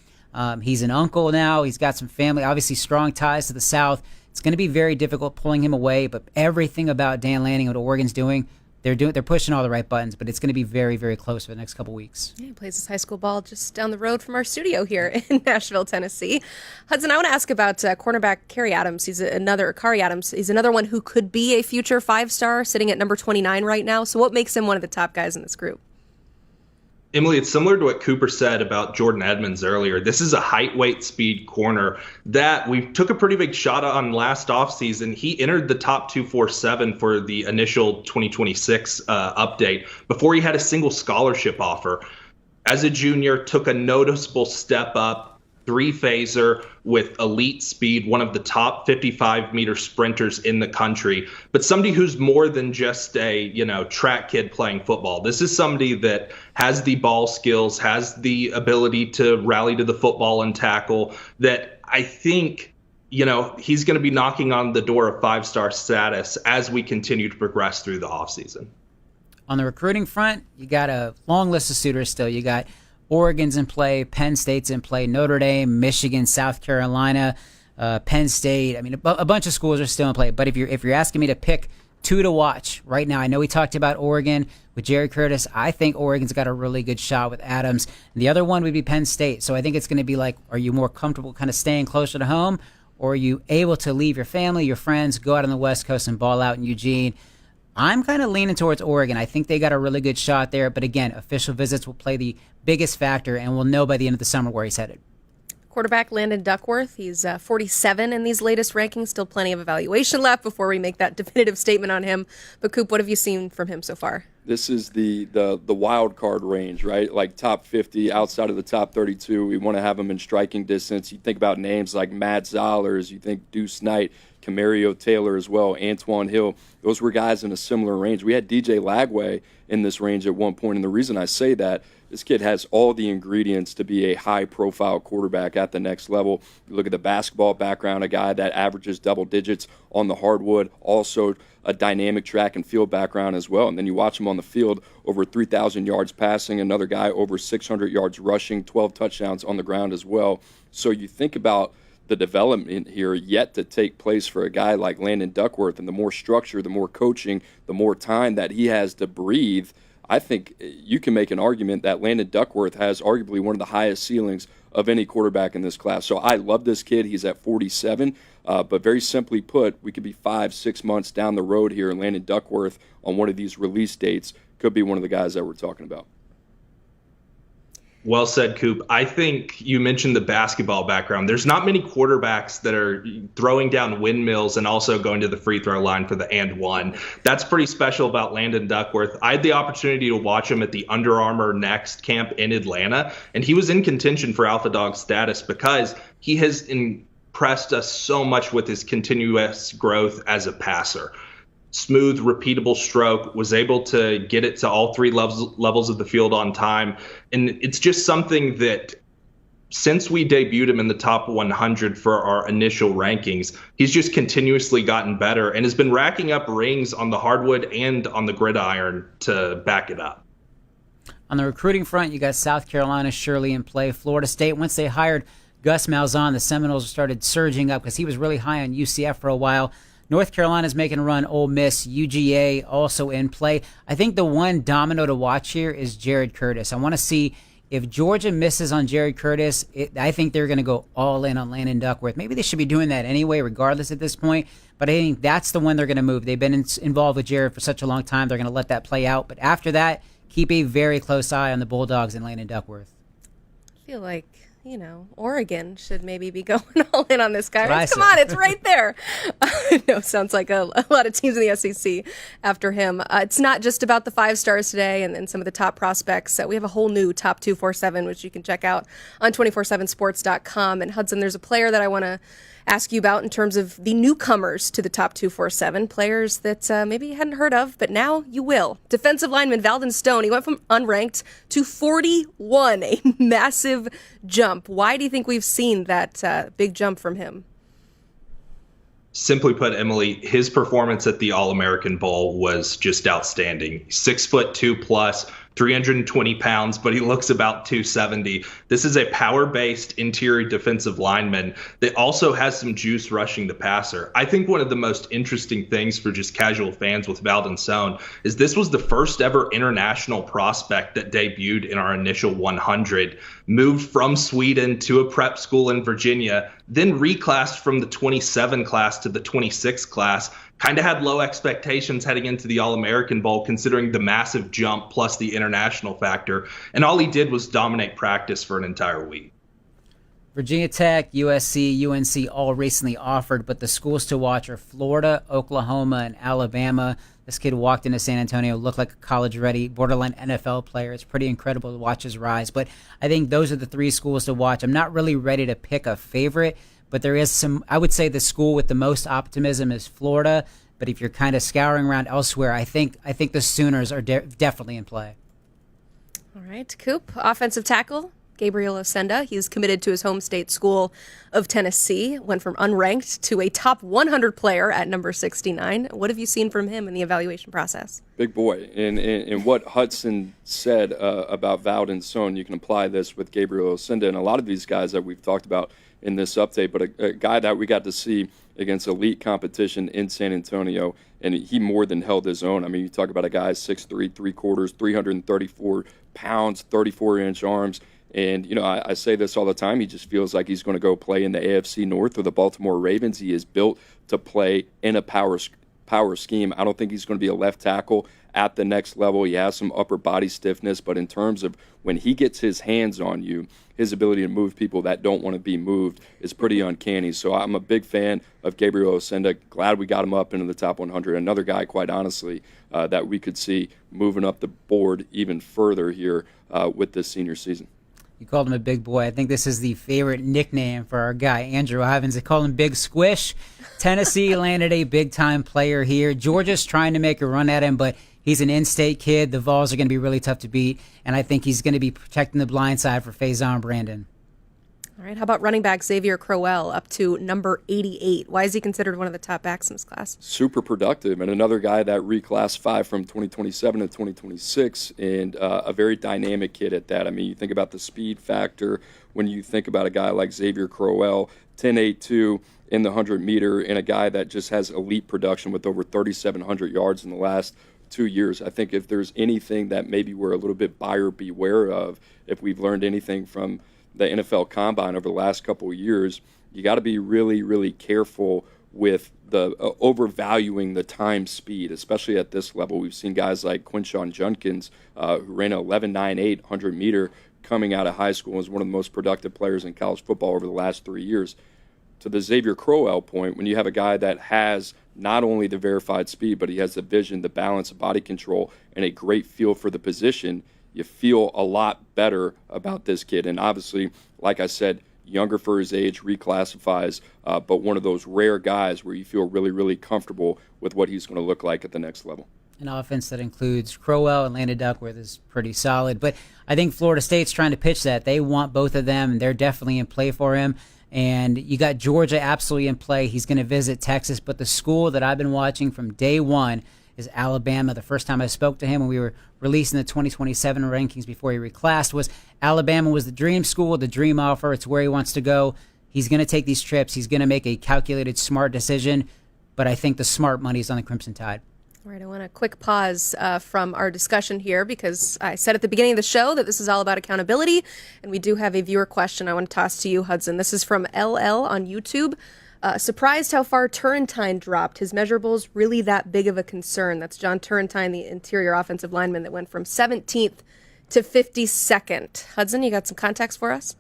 He's an uncle now. He's got some family, obviously strong ties to the South. It's going to be very difficult pulling him away. But everything about Dan Lanning, what Oregon's doing, they're pushing all the right buttons. But it's going to be very, very close for the next couple weeks. Yeah, he plays his high school ball just down the road from our studio here in Nashville, Tennessee. Hudson, I want to ask about cornerback Kari Adams. He's another one who could be a future 5-star, sitting at number 29 right now. So what makes him one of the top guys in this group? Emily, it's similar to what Cooper said about Jordan Edmonds earlier. This is a height, weight, speed corner that we took a pretty big shot on last offseason. He entered the top 247 for the initial 2026 update before he had a single scholarship offer. As a junior, took a noticeable step up, 3-phaser with elite speed, one of the top 55-meter sprinters in the country, but somebody who's more than just a, track kid playing football. This is somebody that has the ball skills, has the ability to rally to the football and tackle, that I think, he's going to be knocking on the door of 5-star status as we continue to progress through the offseason. On the recruiting front, you got a long list of suitors still. You got Oregon's in play, Penn State's in play, Notre Dame, Michigan, South Carolina, Penn State. I mean, a bunch of schools are still in play. But if you're asking me to pick 2 to watch right now, I know we talked about Oregon with Jared Curtis. I think Oregon's got a really good shot with Adams. And the other one would be Penn State. So I think it's going to be like, are you more comfortable kind of staying closer to home, or are you able to leave your family, your friends, go out on the West Coast and ball out in Eugene? I'm kind of leaning towards Oregon. I think they got a really good shot there. But again, official visits will play the biggest factor, and we'll know by the end of the summer where he's headed. Quarterback Landon Duckworth, he's 47 in these latest rankings. Still plenty of evaluation left before we make that definitive statement on him. But Coop, what have you seen from him so far? This is the wild card range, right? Like top 50, outside of the top 32. We want to have him in striking distance. You think about names like Matt Zollers, you think Deuce Knight, Camario Taylor as well, Antoine Hill. Those were guys in a similar range. We had DJ Lagway in this range at one point, and the reason I say that, this kid has all the ingredients to be a high-profile quarterback at the next level. You look at the basketball background, a guy that averages double digits on the hardwood, also a dynamic track and field background as well. And then you watch him on the field, over 3,000 yards passing, another guy over 600 yards rushing, 12 touchdowns on the ground as well. So you think about the development here yet to take place for a guy like Landon Duckworth, and the more structure, the more coaching, the more time that he has to breathe, I think you can make an argument that Landon Duckworth has arguably one of the highest ceilings of any quarterback in this class. So I love this kid. He's at 47, but very simply put, we could be 5-6 months down the road here, and Landon Duckworth on one of these release dates could be one of the guys that we're talking about. Well said, Coop. I think you mentioned the basketball background. There's not many quarterbacks that are throwing down windmills and also going to the free throw line for the and one. That's pretty special about Landon Duckworth. I had the opportunity to watch him at the Under Armour Next camp in Atlanta, and he was in contention for Alpha Dog status because he has impressed us so much with his continuous growth as a passer. Smooth, repeatable stroke, was able to get it to all 3 levels of the field on time. And it's just something that since we debuted him in the top 100 for our initial rankings, he's just continuously gotten better and has been racking up rings on the hardwood and on the gridiron to back it up. On the recruiting front, you got South Carolina surely in play. Florida State, once they hired Gus Malzahn, the Seminoles started surging up because he was really high on UCF for a while. North Carolina's making a run. Ole Miss, UGA also in play. I think the one domino to watch here is Jared Curtis. I want to see If Georgia misses on Jared Curtis, I think they're going to go all in on Landon Duckworth. Maybe they should be doing that anyway, regardless at this point. But I think that's the one they're going to move. They've been involved with Jared for such a long time. They're going to let that play out. But after that, keep a very close eye on the Bulldogs and Landon Duckworth. I feel like, Oregon should maybe be going all in on this guy. That's Come what I on, said. it's right there. No, sounds like a lot of teams in the SEC after him. It's not just about the 5 stars today and some of the top prospects. We have a whole new Top 247, which you can check out on 247sports.com. And Hudson, there's a player that I want to ask you about in terms of the newcomers to the Top 247, players that maybe you hadn't heard of, but now you will. Defensive lineman Valdon Stone, he went from unranked to 41, a massive jump. Why do you think we've seen that big jump from him? Simply put, Emily, his performance at the All-American Bowl was just outstanding. 6'2" plus, 320 pounds, but he looks about 270. This is a power-based interior defensive lineman that also has some juice rushing the passer. I think one of the most interesting things for just casual fans with Valdon Stone is this was the first ever international prospect that debuted in our initial 100, moved from Sweden to a prep school in Virginia, then reclassed from the 27 class to the 26 class. Kind of had low expectations heading into the All-American Bowl, considering the massive jump plus the international factor. And all he did was dominate practice for an entire week. Virginia Tech, USC, UNC all recently offered, but the schools to watch are Florida, Oklahoma, and Alabama. This kid walked into San Antonio, looked like a college-ready, borderline NFL player. It's pretty incredible to watch his rise. But I think those are the 3 schools to watch. I'm not really ready to pick a favorite, but there is some. I would say the school with the most optimism is Florida. But if you're kind of scouring around elsewhere, I think the Sooners are definitely in play. All right, Coop, offensive tackle Gabriel Osenda. He's committed to his home state school of Tennessee, went from unranked to a top 100 player at number 69. What have you seen from him in the evaluation process? Big boy. And what Hudson said about Valdon Stone, you can apply this with Gabriel Osenda and a lot of these guys that we've talked about in this update, but a guy that we got to see against elite competition in San Antonio, and he more than held his own. I mean, you talk about a guy 6'3", 3/4, 334 pounds, 34-inch arms. And, I say this all the time. He just feels like he's going to go play in the AFC North or the Baltimore Ravens. He is built to play in a power scheme. I don't think he's going to be a left tackle at the next level. He has some upper body stiffness, but in terms of when he gets his hands on you, his ability to move people that don't want to be moved is pretty uncanny. So I'm a big fan of Gabriel Osenda. Glad we got him up into the top 100. Another guy, quite honestly, that we could see moving up the board even further here with this senior season. You called him a big boy. I think this is the favorite nickname for our guy, Andrew Ivins. They call him Big Squish. Tennessee landed a big-time player here. Georgia's trying to make a run at him, but he's an in-state kid. The Vols are going to be really tough to beat, and I think he's going to be protecting the blind side for Faison Brandon. All right, how about running back Xavier Crowell up to number 88? Why is he considered one of the top backs in this class? Super productive, and another guy that reclassified from 2027 to 2026, and a very dynamic kid at that. I mean, you think about the speed factor when you think about a guy like Xavier Crowell, 10.82 in the 100-meter, and a guy that just has elite production with over 3,700 yards in the last 2 years. I think if there's anything that maybe we're a little bit buyer beware of, if we've learned anything from the NFL Combine over the last couple of years, you got to be really, really careful with the overvaluing the time speed, especially at this level. We've seen guys like Quinshon Judkins, who ran an 11.98 100-meter coming out of high school, as one of the most productive players in college football over the last 3 years. To the Xavier Crowell point, when you have a guy that has not only the verified speed, but he has the vision, the balance, the body control, and a great feel for the position, you feel a lot better about this kid. And obviously, like I said, younger for his age, reclassifies, but one of those rare guys where you feel really, really comfortable with what he's going to look like at the next level. An offense that includes Crowell and Landon Duckworth is pretty solid. But I think Florida State's trying to pitch that. They want both of them, and they're definitely in play for him. And you got Georgia absolutely in play. He's going to visit Texas. But the school that I've been watching from day one is Alabama. The first time I spoke to him when we were releasing the 2027 rankings before he reclassed was Alabama was the dream school, the dream offer. It's where he wants to go. He's going to take these trips. He's going to make a calculated, smart decision. But I think the smart money is on the Crimson Tide. All right, I want a quick pause from our discussion here because I said at the beginning of the show that this is all about accountability, and we do have a viewer question I want to toss to you, Hudson. This is from LL on YouTube. Surprised how far Turrentine dropped. His measurables really that big of a concern? That's John Turrentine, the interior offensive lineman that went from 17th to 52nd. Hudson, you got some context for us?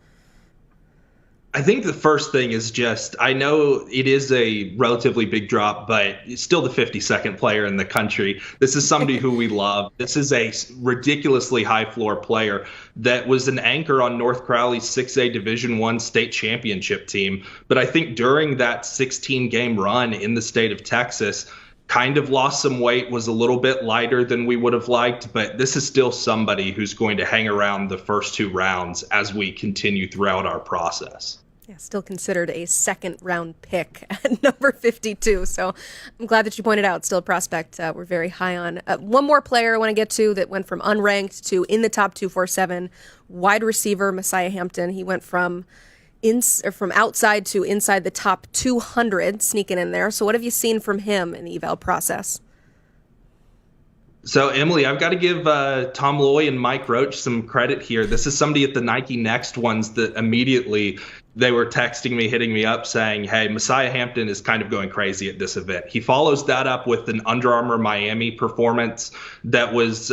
I think the first thing is just, I know it is a relatively big drop, but it's still the 52nd player in the country. This is somebody who we love. This is a ridiculously high floor player that was an anchor on North Crowley's 6A Division I state championship team. But I think during that 16-game run in the state of Texas, kind of lost some weight, was a little bit lighter than we would have liked, but this is still somebody who's going to hang around the first 2 rounds as we continue throughout our process. Yeah, still considered a second-round pick at number 52. So I'm glad that you pointed out, still a prospect we're very high on. One more player I want to get to that went from unranked to in the top 247, wide receiver Messiah Hampton. He went from outside to inside the top 200, sneaking in there. So what have you seen from him in the eval process? So, Emily, I've got to give Tom Loy and Mike Roach some credit here. This is somebody at the Nike Next ones that immediately they were texting me, hitting me up saying, hey, Messiah Hampton is kind of going crazy at this event. He follows that up with an Under Armour Miami performance that was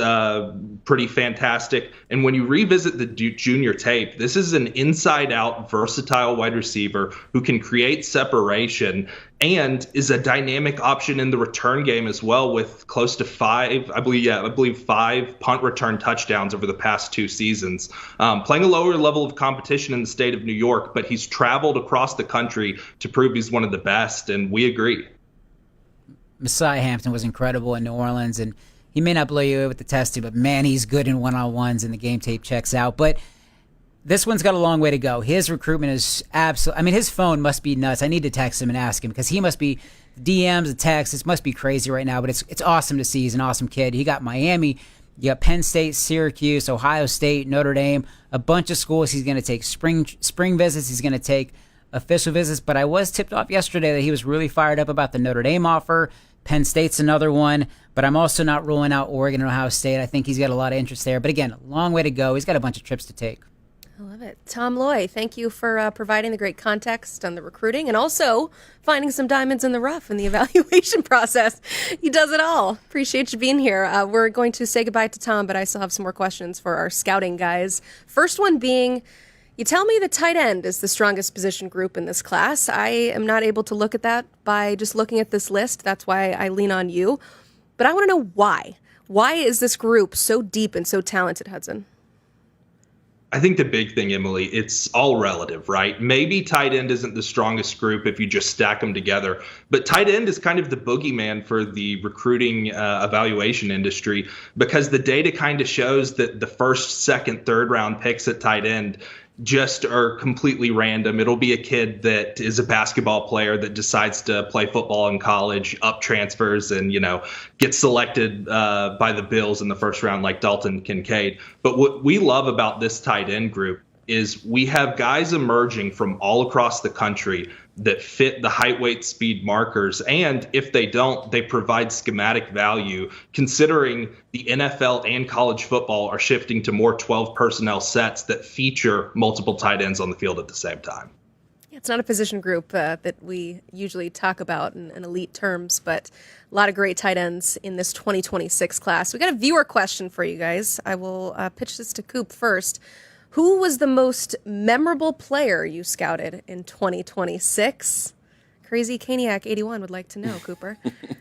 pretty fantastic. And when you revisit the junior tape, this is an inside-out, versatile wide receiver who can create separation and is a dynamic option in the return game as well, with close to 5 punt return touchdowns over the past 2 seasons. Playing a lower level of competition in the state of New York, but he's traveled across the country to prove he's one of the best, and we agree. Messiah Hampton was incredible in New Orleans, and he may not blow you away with the testing, but man, he's good in one-on-ones, and the game tape checks out. But this one's got a long way to go. His recruitment is his phone must be nuts. I need to text him and ask him because he must be DMs, the texts. It must be crazy right now, but it's awesome to see. He's an awesome kid. He got Miami, you got Penn State, Syracuse, Ohio State, Notre Dame, a bunch of schools. He's going to take spring visits. He's going to take official visits. But I was tipped off yesterday that he was really fired up about the Notre Dame offer. Penn State's another one, but I'm also not ruling out Oregon and Ohio State. I think he's got a lot of interest there. But again, long way to go. He's got a bunch of trips to take. I love it. Tom Loy, thank you for providing the great context on the recruiting and also finding some diamonds in the rough in the evaluation process. He does it all. Appreciate you being here. We're going to say goodbye to Tom, but I still have some more questions for our scouting guys. First one being, you tell me the tight end is the strongest position group in this class. I am not able to look at that by just looking at this list. That's why I lean on you. But I want to know why. Why is this group so deep and so talented, Hudson? I think the big thing, Emily, it's all relative, right? Maybe tight end isn't the strongest group if you just stack them together, but tight end is kind of the boogeyman for the recruiting evaluation industry because the data kind of shows that the first, second, third round picks at tight end just are completely random. It'll be a kid that is a basketball player that decides to play football in college, up transfers, and, gets selected by the Bills in the first round like Dalton Kincaid. But what we love about this tight end group is we have guys emerging from all across the country that fit the height, weight, speed markers. And if they don't, they provide schematic value considering the NFL and college football are shifting to more 12 personnel sets that feature multiple tight ends on the field at the same time. It's not a position group that we usually talk about in elite terms, but a lot of great tight ends in this 2026 class. We got a viewer question for you guys. I will pitch this to Coop first. Who was the most memorable player you scouted in 2026? Crazy Caniac 81 would like to know, Cooper.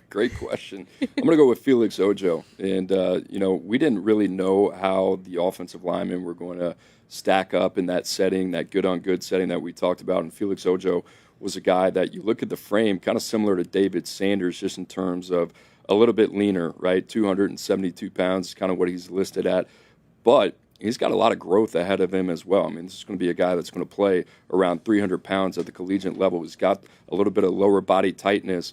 Great question. I'm going to go with Felix Ojo. And, we didn't really know how the offensive linemen were going to stack up in that setting, that good-on-good setting that we talked about. And Felix Ojo was a guy that you look at the frame, kind of similar to David Sanders, just in terms of a little bit leaner, right? 272 pounds is kind of what he's listed at. But he's got a lot of growth ahead of him as well. I mean, this is going to be a guy that's going to play around 300 pounds at the collegiate level. He's got a little bit of lower body tightness,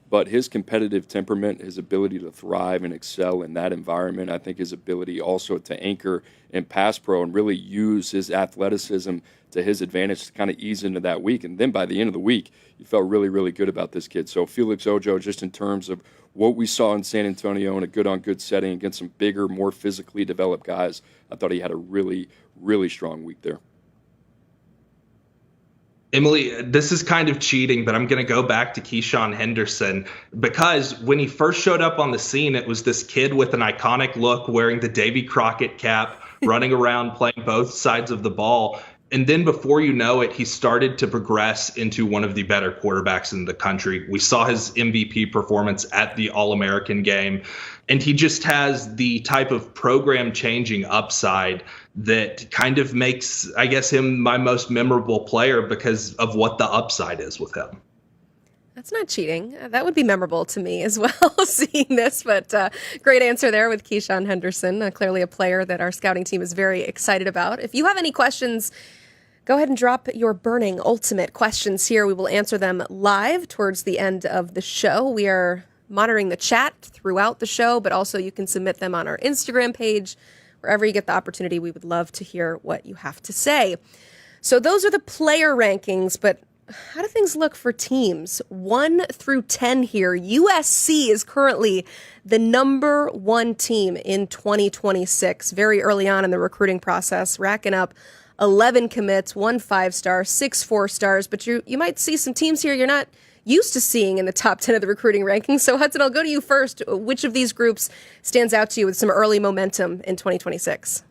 But his competitive temperament, his ability to thrive and excel in that environment, I think his ability also to anchor in pass pro and really use his athleticism to his advantage to kind of ease into that week. And then by the end of the week, you felt really, really good about this kid. So Felix Ojo, just in terms of what we saw in San Antonio in a good-on-good setting against some bigger, more physically developed guys, I thought he had a really, really strong week there. Emily, this is kind of cheating, but I'm going to go back to Keyshawn Henderson because when he first showed up on the scene, it was this kid with an iconic look wearing the Davy Crockett cap, running around playing both sides of the ball. And then before you know it, he started to progress into one of the better quarterbacks in the country. We saw his MVP performance at the All-American game, and he just has the type of program-changing upside that kind of makes, I guess, him my most memorable player because of what the upside is with him. That's not cheating. That would be memorable to me as well, seeing this. But great answer there with Keyshawn Henderson, clearly a player that our scouting team is very excited about. If you have any questions, go ahead and drop your burning ultimate questions here. We will answer them live towards the end of the show. We are monitoring the chat throughout the show, but also you can submit them on our Instagram page. Wherever you get the opportunity, we would love to hear what you have to say. So those are the player rankings, but how do things look for teams? 1 through 10 here. USC is currently the number 1 team in 2026, very early on in the recruiting process, racking up 11 commits, 1 5-star, 6 4-stars, but you might see some teams here you're not used to seeing in the top 10 of the recruiting rankings. So Hudson, I'll go to you first. Which of these groups stands out to you with some early momentum in 2026?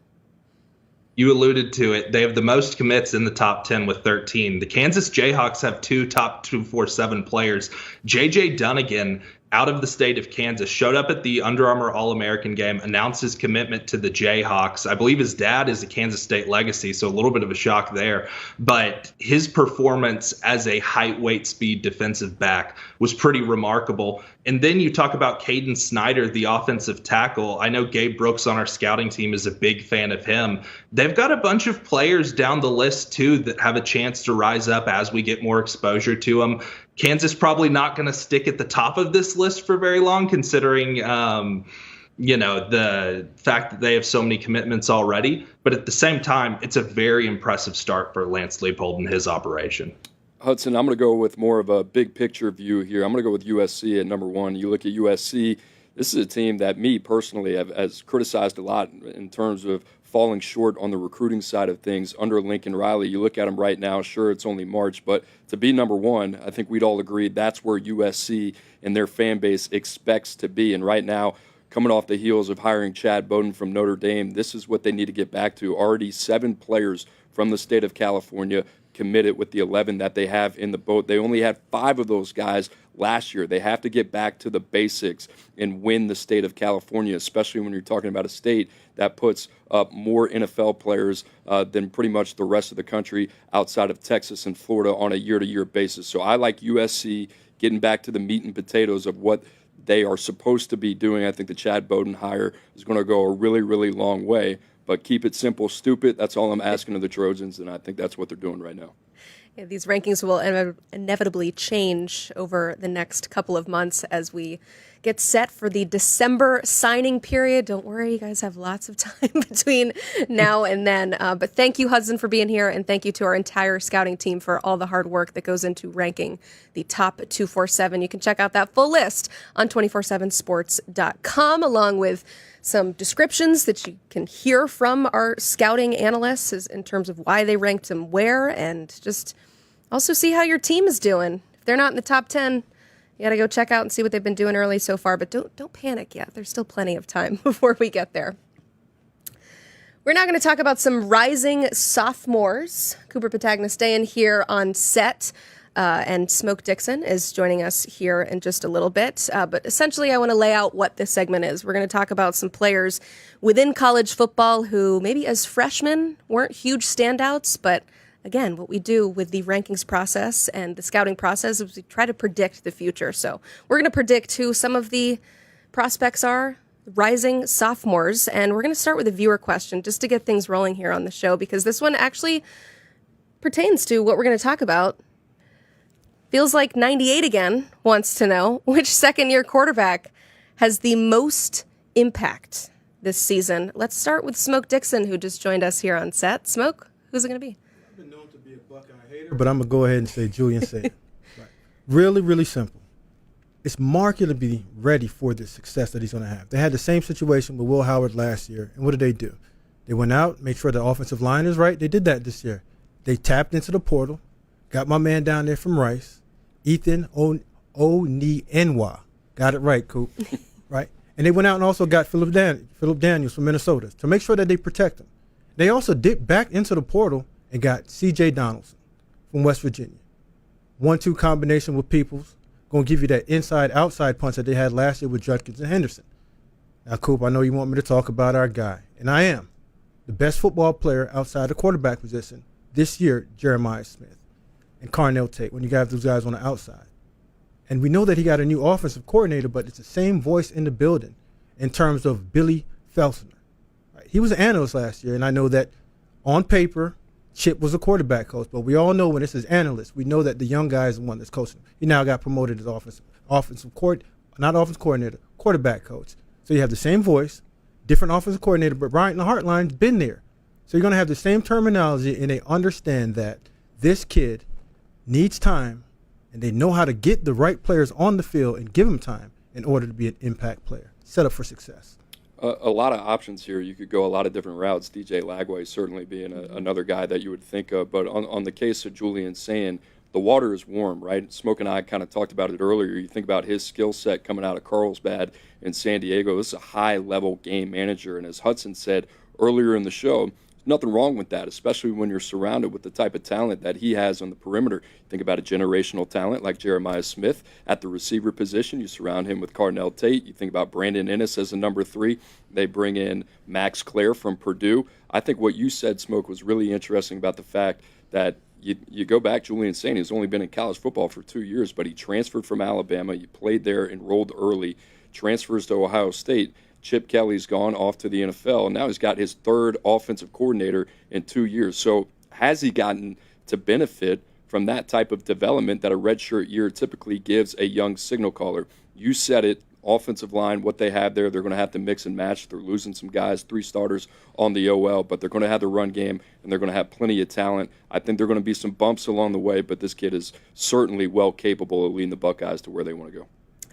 You alluded to it. They have the most commits in the top 10 with 13. The Kansas Jayhawks have 2 top 247 players. J.J. Dunnigan, out of the state of Kansas, showed up at the Under Armour All-American game, announced his commitment to the Jayhawks. I believe his dad is a Kansas State legacy, so a little bit of a shock there. But his performance as a height, weight, speed defensive back was pretty remarkable. And then you talk about Caden Snyder, the offensive tackle. I know Gabe Brooks on our scouting team is a big fan of him. They've got a bunch of players down the list, too, that have a chance to rise up as we get more exposure to them. Kansas probably not going to stick at the top of this list for very long, considering, the fact that they have so many commitments already. But at the same time, it's a very impressive start for Lance Leipold and his operation. Hudson, I'm going to go with more of a big picture view here. I'm going to go with USC at number 1. You look at USC, this is a team that me personally has criticized a lot in terms of falling short on the recruiting side of things under Lincoln Riley. You look at them right now, sure, it's only March, but to be number 1, I think we'd all agree that's where USC and their fan base expects to be. And right now, coming off the heels of hiring Chad Bowden from Notre Dame, this is what they need to get back to. Already 7 players from the state of California committed with the 11 that they have in the boat. They only had 5 of those guys last year. They have to get back to the basics and win the state of California, especially when you're talking about a state that puts up more NFL players than pretty much the rest of the country outside of Texas and Florida on a year-to-year basis. So I like USC getting back to the meat and potatoes of what they are supposed to be doing. I think the Chad Bowden hire is going to go a really, really long way. But keep it simple, stupid. That's all I'm asking of the Trojans, and I think that's what they're doing right now. Yeah, these rankings will inevitably change over the next couple of months as we get set for the December signing period. Don't worry, you guys have lots of time between now and then. But thank you, Hudson, for being here, and thank you to our entire scouting team for all the hard work that goes into ranking the top 247. You can check out that full list on 247sports.com, along with some descriptions that you can hear from our scouting analysts in terms of why they ranked them where, and just also see how your team is doing. If they're not in the top 10, you got to go check out and see what they've been doing early so far, but don't panic yet. There's still plenty of time before we get there. We're now going to talk about some rising sophomores. Cooper Patagna staying here on set. And Smoke Dixon is joining us here in just a little bit. But essentially, I want to lay out what this segment is. We're going to talk about some players within college football who maybe as freshmen weren't huge standouts. But again, what we do with the rankings process and the scouting process is we try to predict the future. So we're going to predict who some of the prospects are, rising sophomores. And we're going to start with a viewer question just to get things rolling here on the show, because this one actually pertains to what we're going to talk about. Feels like 98 again wants to know which second-year quarterback has the most impact this season. Let's start with Smoke Dixon, who just joined us here on set. Smoke, who's it going to be? I've been known to be a Buckeye hater, but I'm going to go ahead and say Julian Sayer. Right. Really, really simple. It's market to be ready for the success that he's going to have. They had the same situation with Will Howard last year, and what did they do? They went out, made sure the offensive line is right. They did that this year. They tapped into the portal, got my man down there from Rice, Ethan Onienwa. Got it right, Coop. Right? And they went out and also got Philip Daniels from Minnesota to make sure that they protect him. They also dipped back into the portal and got C.J. Donaldson from West Virginia. 1-2 combination with Peoples. Going to give you that inside-outside punch that they had last year with Judkins and Henderson. Now, Coop, I know you want me to talk about our guy, and I am. The best football player outside the quarterback position this year, Jeremiah Smith and Carnell Tate, when you got those guys on the outside. And we know that he got a new offensive coordinator, but it's the same voice in the building in terms of Billy Felsner. Right? He was an analyst last year, and I know that on paper, Chip was a quarterback coach, but we all know when this is analyst, we know that the young guy is the one that's coaching. He now got promoted as quarterback coach. So you have the same voice, different offensive coordinator, but Bryant Hartline's been there. So you're going to have the same terminology, and they understand that this kid needs time, and they know how to get the right players on the field and give them time in order to be an impact player, set up for success. A lot of options here. You could go a lot of different routes. DJ Lagway certainly being another guy that you would think of. But on the case of Julian saying, the water is warm, right? Smoke and I kind of talked about it earlier. You think about his skill set coming out of Carlsbad in San Diego. This is a high-level game manager. And as Hudson said earlier in the show, nothing wrong with that, especially when you're surrounded with the type of talent that he has on the perimeter. Think about a generational talent like Jeremiah Smith at the receiver position. You surround him with Carnell Tate. You think about Brandon Ennis as a number 3. They bring in Max Clare from Purdue. I think what you said, Smoke, was really interesting about the fact that you go back, Julian saying he's only been in college football for 2 years, but he transferred from Alabama. He played there, enrolled early, transfers to Ohio State. Chip Kelly's gone off to the NFL, and now he's got his 3rd offensive coordinator in 2 years. So has he gotten to benefit from that type of development that a redshirt year typically gives a young signal caller? You said it, offensive line, what they have there, they're going to have to mix and match. They're losing some guys, 3 starters on the OL, but they're going to have the run game, and they're going to have plenty of talent. I think there are going to be some bumps along the way, but this kid is certainly well capable of leading the Buckeyes to where they want to go.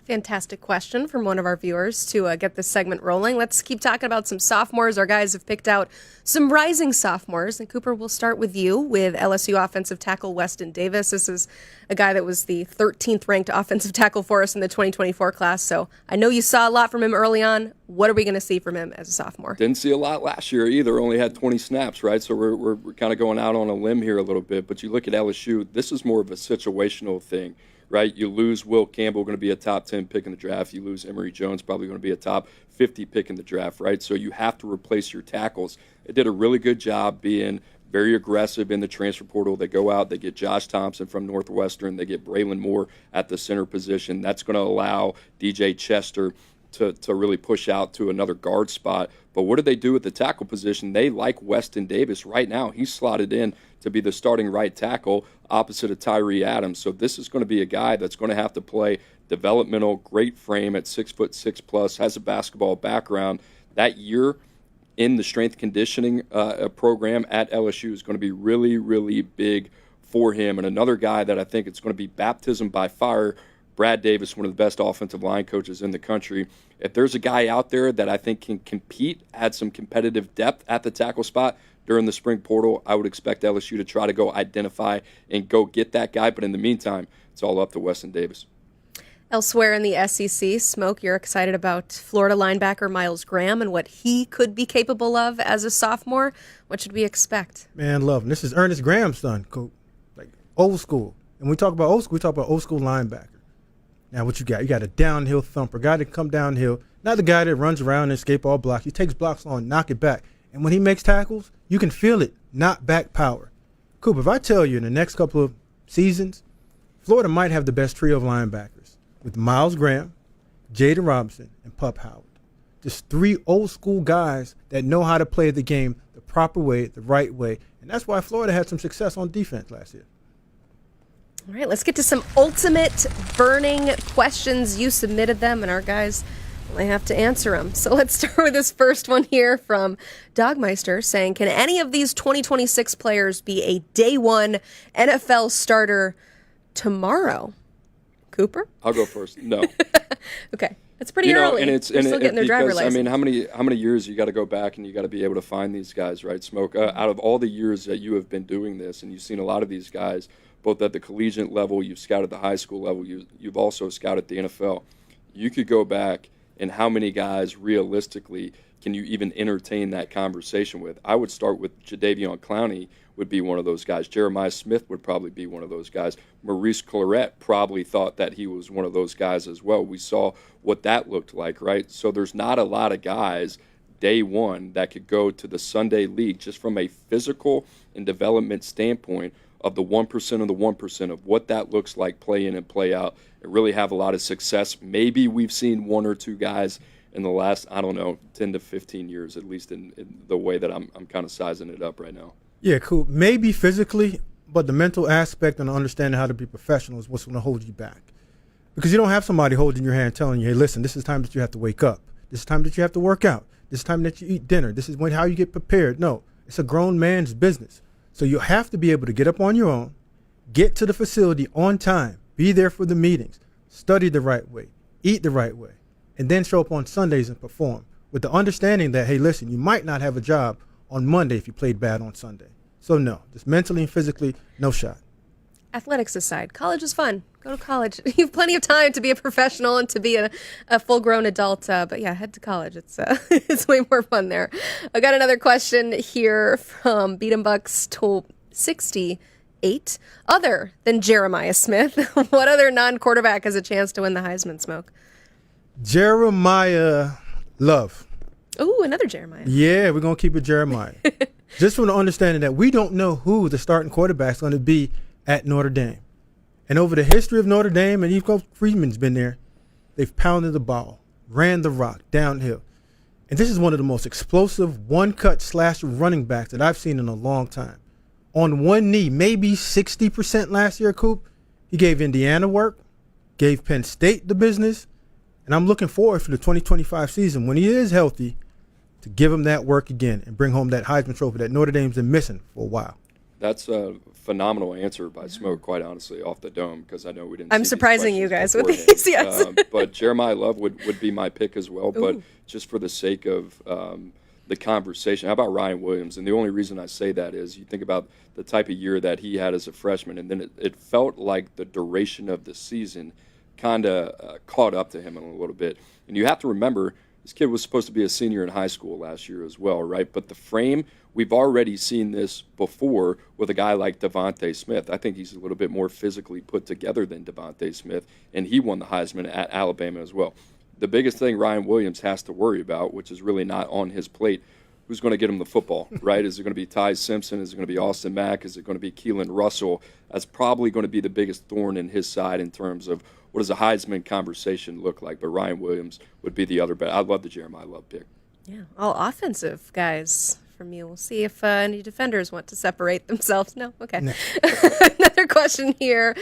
Fantastic question from one of our viewers to get this segment rolling. Let's keep talking about some sophomores. Our guys have picked out some rising sophomores. And Cooper, we'll start with you with LSU offensive tackle Weston Davis. This is a guy that was the 13th ranked offensive tackle for us in the 2024 class. So I know you saw a lot from him early on. What are we going to see from him as a sophomore? Didn't see a lot last year either. Only had 20 snaps, right? So we're kind of going out on a limb here a little bit. But you look at LSU, this is more of a situational thing. Right, you lose Will Campbell, going to be a top 10 pick in the draft. You lose Emory Jones, probably going to be a top 50 pick in the draft, right? So you have to replace your tackles. They did a really good job being very aggressive in the transfer portal. They go out, they get Josh Thompson from Northwestern, they get Braylon Moore at the center position. That's going to allow DJ Chester to really push out to another guard spot. But what do they do at the tackle position? They like Weston Davis right now. He's slotted in to be the starting right tackle opposite of Tyree Adams. So this is going to be a guy that's going to have to play developmental, great frame at 6'6+, has a basketball background. That year in the strength conditioning program at LSU is going to be really, really big for him. And another guy that I think it's going to be baptism by fire, Brad Davis, one of the best offensive line coaches in the country. If there's a guy out there that I think can compete, add some competitive depth at the tackle spot during the spring portal, I would expect LSU to try to go identify and go get that guy. But in the meantime, it's all up to Weston Davis. Elsewhere in the SEC, Smoke, you're excited about Florida linebacker Miles Graham and what he could be capable of as a sophomore. What should we expect? Man, love him. This is Ernest Graham's son, Coop. Like old school. And when we talk about old school, we talk about old school linebacker. Now, what you got? You got a downhill thumper, guy that come downhill, not the guy that runs around and escape all blocks. He takes blocks on, knock it back. And when he makes tackles, you can feel it, not back power. Coop, if I tell you in the next couple of seasons, Florida might have the best trio of linebackers with Miles Graham, Jaden Robinson, and Pup Howard. Just 3 old school guys that know how to play the game the proper way, the right way. And that's why Florida had some success on defense last year. All right, let's get to some ultimate burning questions. You submitted them, and our guys only have to answer them. So let's start with this first one here from Dogmeister saying, can any of these 2026 players be a day one NFL starter tomorrow? Cooper? I'll go first. No. Okay. It's pretty early. And They're still getting their driver's license. I mean, how many years you got to go back and you got to be able to find these guys, right? Smoke. Out of all the years that you have been doing this, and you've seen a lot of these guys, both at the collegiate level, you've scouted the high school level, you've also scouted the NFL. You could go back, and how many guys realistically can you even entertain that conversation with? I would start with Jadeveon Clowney would be one of those guys. Jeremiah Smith would probably be one of those guys. Maurice Clarett probably thought that he was one of those guys as well. We saw what that looked like, right? So there's not a lot of guys day one that could go to the Sunday league just from a physical and development standpoint of the 1% of the 1% of what that looks like play in and play out and really have a lot of success. Maybe we've seen one or two guys in the last, 10 to 15 years, at least in the way that I'm kind of sizing it up right now. Yeah, cool. Maybe physically, but the mental aspect and understanding how to be professional is what's going to hold you back. Because you don't have somebody holding your hand telling you, hey, listen, this is time that you have to wake up. This is time that you have to work out. This is time that you eat dinner. This is how you get prepared. No, it's a grown man's business. So you have to be able to get up on your own, get to the facility on time, be there for the meetings, study the right way, eat the right way, and then show up on Sundays and perform with the understanding that, hey, listen, you might not have a job on Monday if you played bad on Sunday. So no, just mentally and physically, no shot. Athletics aside, college is fun. Go to college. You have plenty of time to be a professional and to be a full-grown adult. But yeah, head to college. It's it's way more fun there. I got another question here from Beat 'em Bucks to 68. Other than Jeremiah Smith, what other non-quarterback has a chance to win the Heisman, Smoke? Jeremiah Love. Ooh, another Jeremiah. Yeah, we're going to keep it Jeremiah. Just from the understanding that we don't know who the starting quarterback is going to be at Notre Dame. And over the history of Notre Dame, and even Friedman's been there, they've pounded the ball, ran the rock downhill. And this is one of the most explosive one-cut slash running backs that I've seen in a long time. On one knee, maybe 60% last year, Coop. He gave Indiana work, gave Penn State the business, and I'm looking forward for the 2025 season when he is healthy to give him that work again and bring home that Heisman Trophy that Notre Dame's been missing for a while. That's a phenomenal answer by Smoke, quite honestly, off the dome, because I know we didn't. I'm see surprising these you guys beforehand. with these, yes. But Jeremiah Love would be my pick as well. But just for the sake of the conversation, how about Ryan Williams? And the only reason I say that is you think about the type of year that he had as a freshman, and then it felt like the duration of the season kind of caught up to him a little bit. And you have to remember, this kid was supposed to be a senior in high school last year as well, right? But the frame, we've already seen this before with a guy like Devontae Smith. I think he's a little bit more physically put together than Devontae Smith, and he won the Heisman at Alabama as well. The biggest thing Ryan Williams has to worry about, which is really not on his plate, who's going to get him the football, right? Is it going to be Ty Simpson? Is it going to be Austin Mack? Is it going to be Keelan Russell? That's probably going to be the biggest thorn in his side in terms of what does a Heisman conversation look like. But Ryan Williams would be the other bet. I love the Jeremiah Love pick. Yeah, all offensive guys from you. We'll see if any defenders want to separate themselves. No? Okay. No. Another question here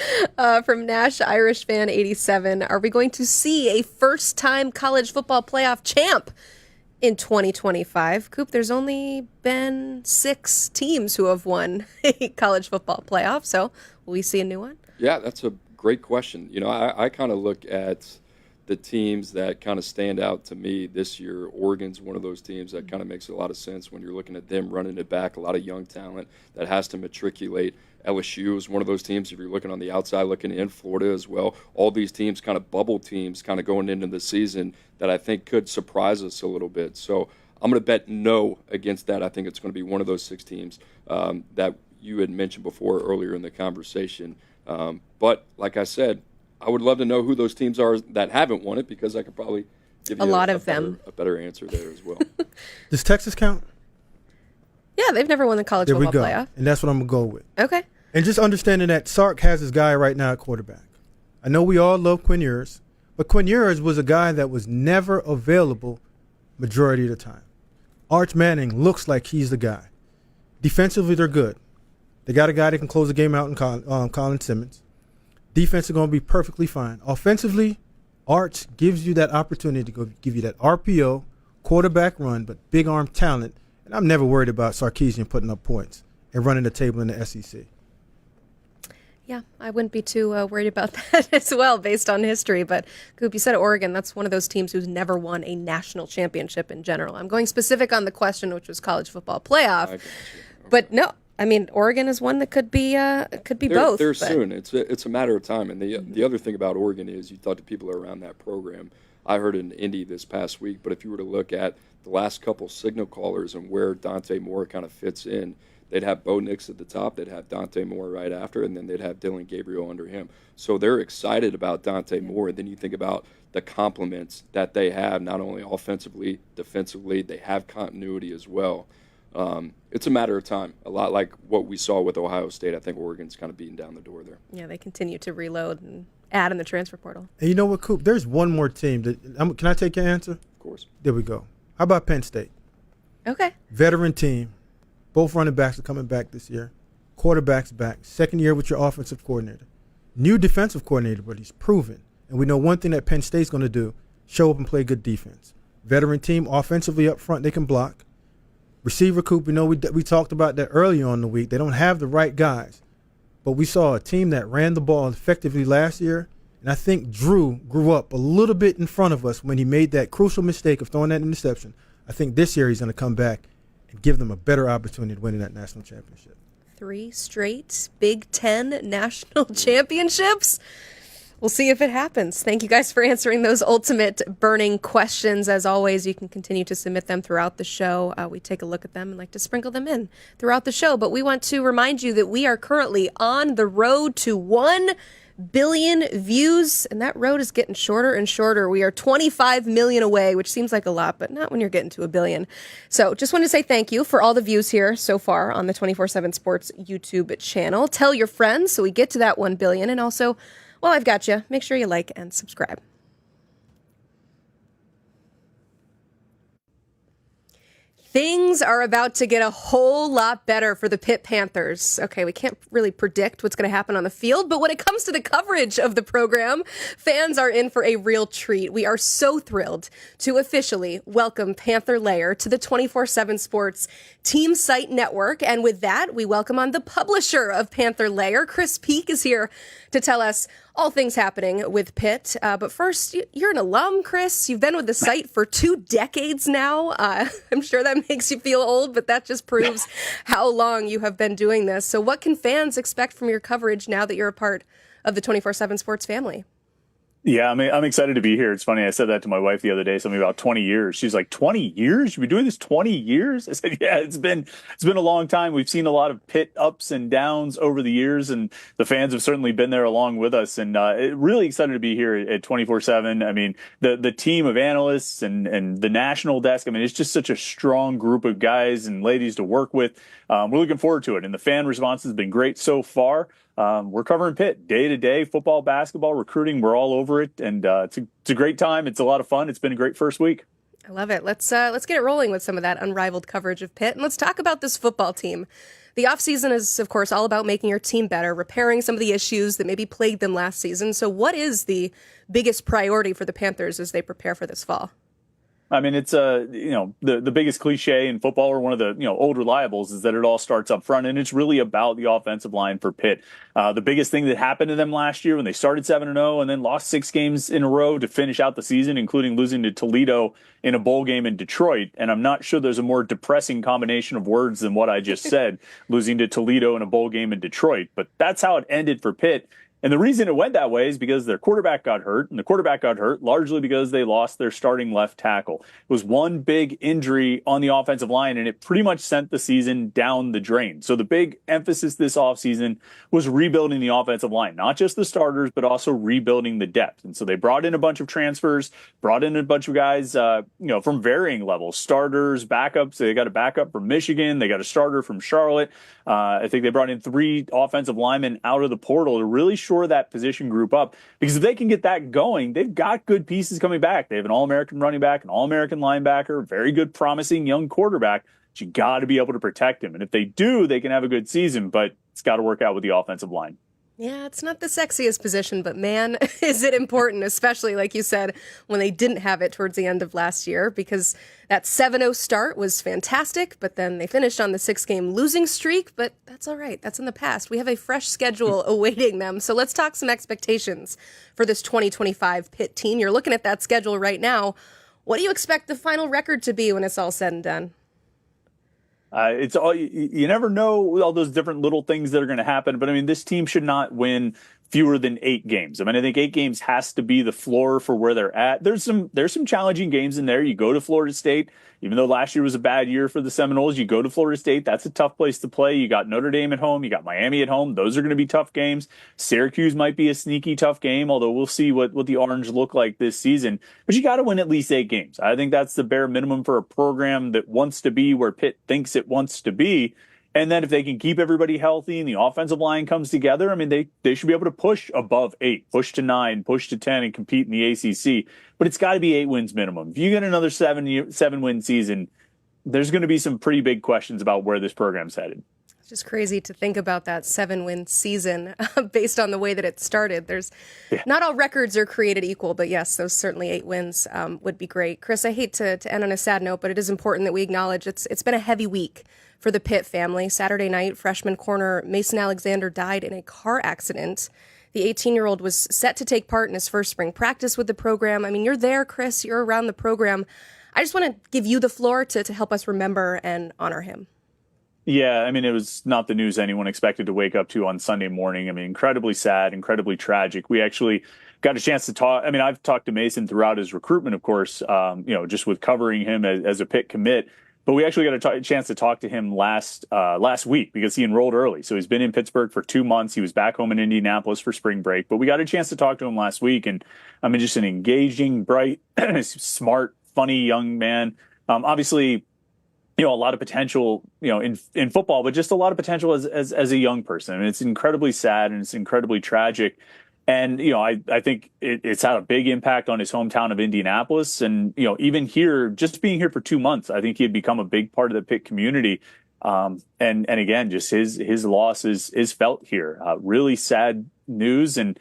from Nash Irish Fan 87. Are we going to see a first-time college football playoff champ in 2025? Coop, there's only been 6 teams who have won a college football playoff, so will we see a new one? Yeah, that's a great question. You know, I kind of look at the teams that kind of stand out to me this year. Oregon's one of those teams that kind of makes a lot of sense when you're looking at them running it back, a lot of young talent that has to matriculate. LSU is one of those teams, if you're looking on the outside, looking in. Florida as well. All these teams, kind of bubble teams, kind of going into the season that I think could surprise us a little bit. So I'm going to bet no against that. I think it's going to be one of those 6 teams that you had mentioned before earlier in the conversation. But like I said, I would love to know who those teams are that haven't won it, because I could probably give you a better answer there as well. Does Texas count? Yeah, they've never won the college football playoff. And that's what I'm going to go with. Okay. And just understanding that Sark has his guy right now at quarterback. I know we all love Quinn Ewers, but Quinn Ewers was a guy that was never available majority of the time. Arch Manning looks like he's the guy. Defensively, they're good. They got a guy that can close the game out in Colin Simmons. Defense is going to be perfectly fine. Offensively, Arch gives you that opportunity to go give you that RPO, quarterback run, but big arm talent. And I'm never worried about Sarkisian putting up points and running the table in the SEC. Yeah, I wouldn't be too worried about that as well, based on history. But, Coop, you said Oregon. That's one of those teams who's never won a national championship in general. I'm going specific on the question, which was college football playoff. Okay. But no, I mean, Oregon is one that could be both. They're soon. It's a matter of time. And the other thing about Oregon is you talk to people around that program. I heard in Indy this past week, but if you were to look at the last couple signal callers and where Dante Moore kind of fits in, they'd have Bo Nix at the top, they'd have Dante Moore right after, and then they'd have Dylan Gabriel under him. So they're excited about Dante Moore. And then you think about the compliments that they have, not only offensively, defensively, they have continuity as well. It's a matter of time. A lot like what we saw with Ohio State. I think Oregon's kind of beating down the door there. Yeah, they continue to reload and add in the transfer portal. And you know what, Coop? There's one more team. Can I take your answer? Of course. There we go. How about Penn State? Okay. Veteran team. Both running backs are coming back this year. Quarterback's back. Second year with your offensive coordinator. New defensive coordinator, but he's proven. And we know one thing that Penn State's going to do, show up and play good defense. Veteran team, offensively up front, they can block. Receiver, Coop, we know we talked about that earlier on in the week. They don't have the right guys. But we saw a team that ran the ball effectively last year. And I think Drew grew up a little bit in front of us when he made that crucial mistake of throwing that interception. I think this year he's going to come back and give them a better opportunity to win that national championship. 3 straight Big Ten national championships. We'll see if it happens. Thank you guys for answering those ultimate burning questions. As always, you can continue to submit them throughout the show. We take a look at them and like to sprinkle them in throughout the show. But we want to remind you that we are currently on the road to 1 billion views, and that road is getting shorter and shorter. We are 25 million away, which seems like a lot, but not when you're getting to 1 billion. So just want to say thank you for all the views here so far on the 24/7 Sports YouTube channel. Tell your friends so we get to that 1 billion. And also, well, I've got you. Make sure you like and subscribe. Things are about to get a whole lot better for the Pitt Panthers. Okay, we can't really predict what's going to happen on the field, but when it comes to the coverage of the program, fans are in for a real treat. We are so thrilled to officially welcome Panther Layer to the 24/7 Sports Team Site Network. And with that, we welcome on the publisher of Panther Layer. Chris Peak is here to tell us all things happening with Pitt. But first, you're an alum, Chris. You've been with the site for 2 decades now. I'm sure that makes you feel old, but that just proves how long you have been doing this. So what can fans expect from your coverage now that you're a part of the 24/7 Sports family? Yeah, I'm excited to be here. It's funny. I said that to my wife the other day, something about 20 years. She's like, 20 years? You've been doing this 20 years? I said, yeah, it's been a long time. We've seen a lot of Pitt ups and downs over the years, and the fans have certainly been there along with us. And really excited to be here at 24/7. I mean, the team of analysts and the national desk, I mean, it's just such a strong group of guys and ladies to work with. We're looking forward to it. And the fan response has been great so far. We're covering Pitt day to day, football, basketball, recruiting. We're all over it, and it's a great time. It's a lot of fun. It's been a great first week. I love it. Let's get it rolling with some of that unrivaled coverage of Pitt, and let's talk about this football team. The offseason is, of course, all about making your team better, repairing some of the issues that maybe plagued them last season. So, what is the biggest priority for the Panthers as they prepare for this fall? I mean, it's the biggest cliche in football, or one of the old reliables, is that it all starts up front, and it's really about the offensive line for Pitt. The biggest thing that happened to them last year when they started 7-0 and then lost 6 games in a row to finish out the season, including losing to Toledo in a bowl game in Detroit. And I'm not sure there's a more depressing combination of words than what I just said, losing to Toledo in a bowl game in Detroit. But that's how it ended for Pitt. And the reason it went that way is because their quarterback got hurt, and the quarterback got hurt largely because they lost their starting left tackle. It was one big injury on the offensive line, and it pretty much sent the season down the drain. So the big emphasis this offseason was rebuilding the offensive line, not just the starters, but also rebuilding the depth. And so they brought in a bunch of transfers, brought in a bunch of guys, from varying levels, starters, backups. They got a backup from Michigan. They got a starter from Charlotte. I think they brought in 3 offensive linemen out of the portal to really shore that position group up, because if they can get that going, they've got good pieces coming back. They have an All-American running back, an All-American linebacker, very good, promising young quarterback. But you got to be able to protect him. And if they do, they can have a good season, but it's got to work out with the offensive line. Yeah, it's not the sexiest position, but man, is it important, especially like you said, when they didn't have it towards the end of last year, because that 7-0 start was fantastic, but then they finished on the 6-game losing streak, but that's all right. That's in the past. We have a fresh schedule awaiting them. So let's talk some expectations for this 2025 Pitt team. You're looking at that schedule right now. What do you expect the final record to be when it's all said and done? It's all you never know all those different little things that are going to happen. But I mean, this team should not win fewer than 8 games. I mean, I think 8 games has to be the floor for where they're at. There's some challenging games in there. You go to Florida State, even though last year was a bad year for the Seminoles. You go to Florida State, that's a tough place to play. You got Notre Dame at home, you got Miami at home. Those are going to be tough games. Syracuse might be a sneaky tough game, although we'll see what the Orange look like this season. But you got to win at least 8 games. I think that's the bare minimum for a program that wants to be where Pitt thinks it wants to be. And then if they can keep everybody healthy and the offensive line comes together, I mean, they should be able to push above 8, push to 9, push to 10, and compete in the ACC. But it's got to be 8 wins minimum. If you get another 7-win season, there's going to be some pretty big questions about where this program's headed. It's just crazy to think about that 7-win season based on the way that it started. Not all records are created equal, but yes, those certainly 8 wins would be great. Chris, I hate to end on a sad note, but it is important that we acknowledge it's been a heavy week for the Pitt family. Saturday night, freshman corner Mason Alexander died in a car accident. The 18-year-old was set to take part in his first spring practice with the program. I mean, you're there, Chris. You're around the program. I just want to give you the floor to help us remember and honor him. Yeah, I mean, it was not the news anyone expected to wake up to on Sunday morning. I mean, incredibly sad, incredibly tragic. We actually got a chance to talk. I mean, I've talked to Mason throughout his recruitment, of course, just with covering him as a Pitt commit. But we actually got a chance to talk to him last week because he enrolled early. So he's been in Pittsburgh for 2 months. He was back home in Indianapolis for spring break. But we got a chance to talk to him last week. And I mean, just an engaging, bright, smart, funny young man. Obviously, a lot of potential, in football, but just a lot of potential as a young person. I mean, it's incredibly sad and it's incredibly tragic. And, I think it's had a big impact on his hometown of Indianapolis. And, even here, just being here for 2 months, I think he had become a big part of the Pitt community. And again, just his loss is felt here. Really sad news. And,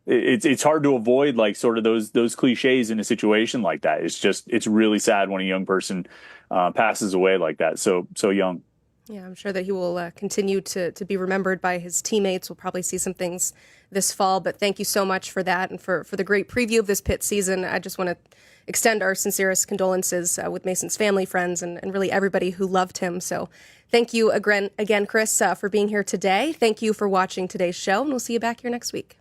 it's hard to avoid like sort of those cliches in a situation like that. It's really sad when a young person passes away like that. So young. Yeah, I'm sure that he will continue to be remembered by his teammates. We'll probably see some things this fall, but thank you so much for that and for the great preview of this Pitt season. I just want to extend our sincerest condolences with Mason's family, friends, and really everybody who loved him. So thank you again, Chris, for being here today. Thank you for watching today's show, and we'll see you back here next week.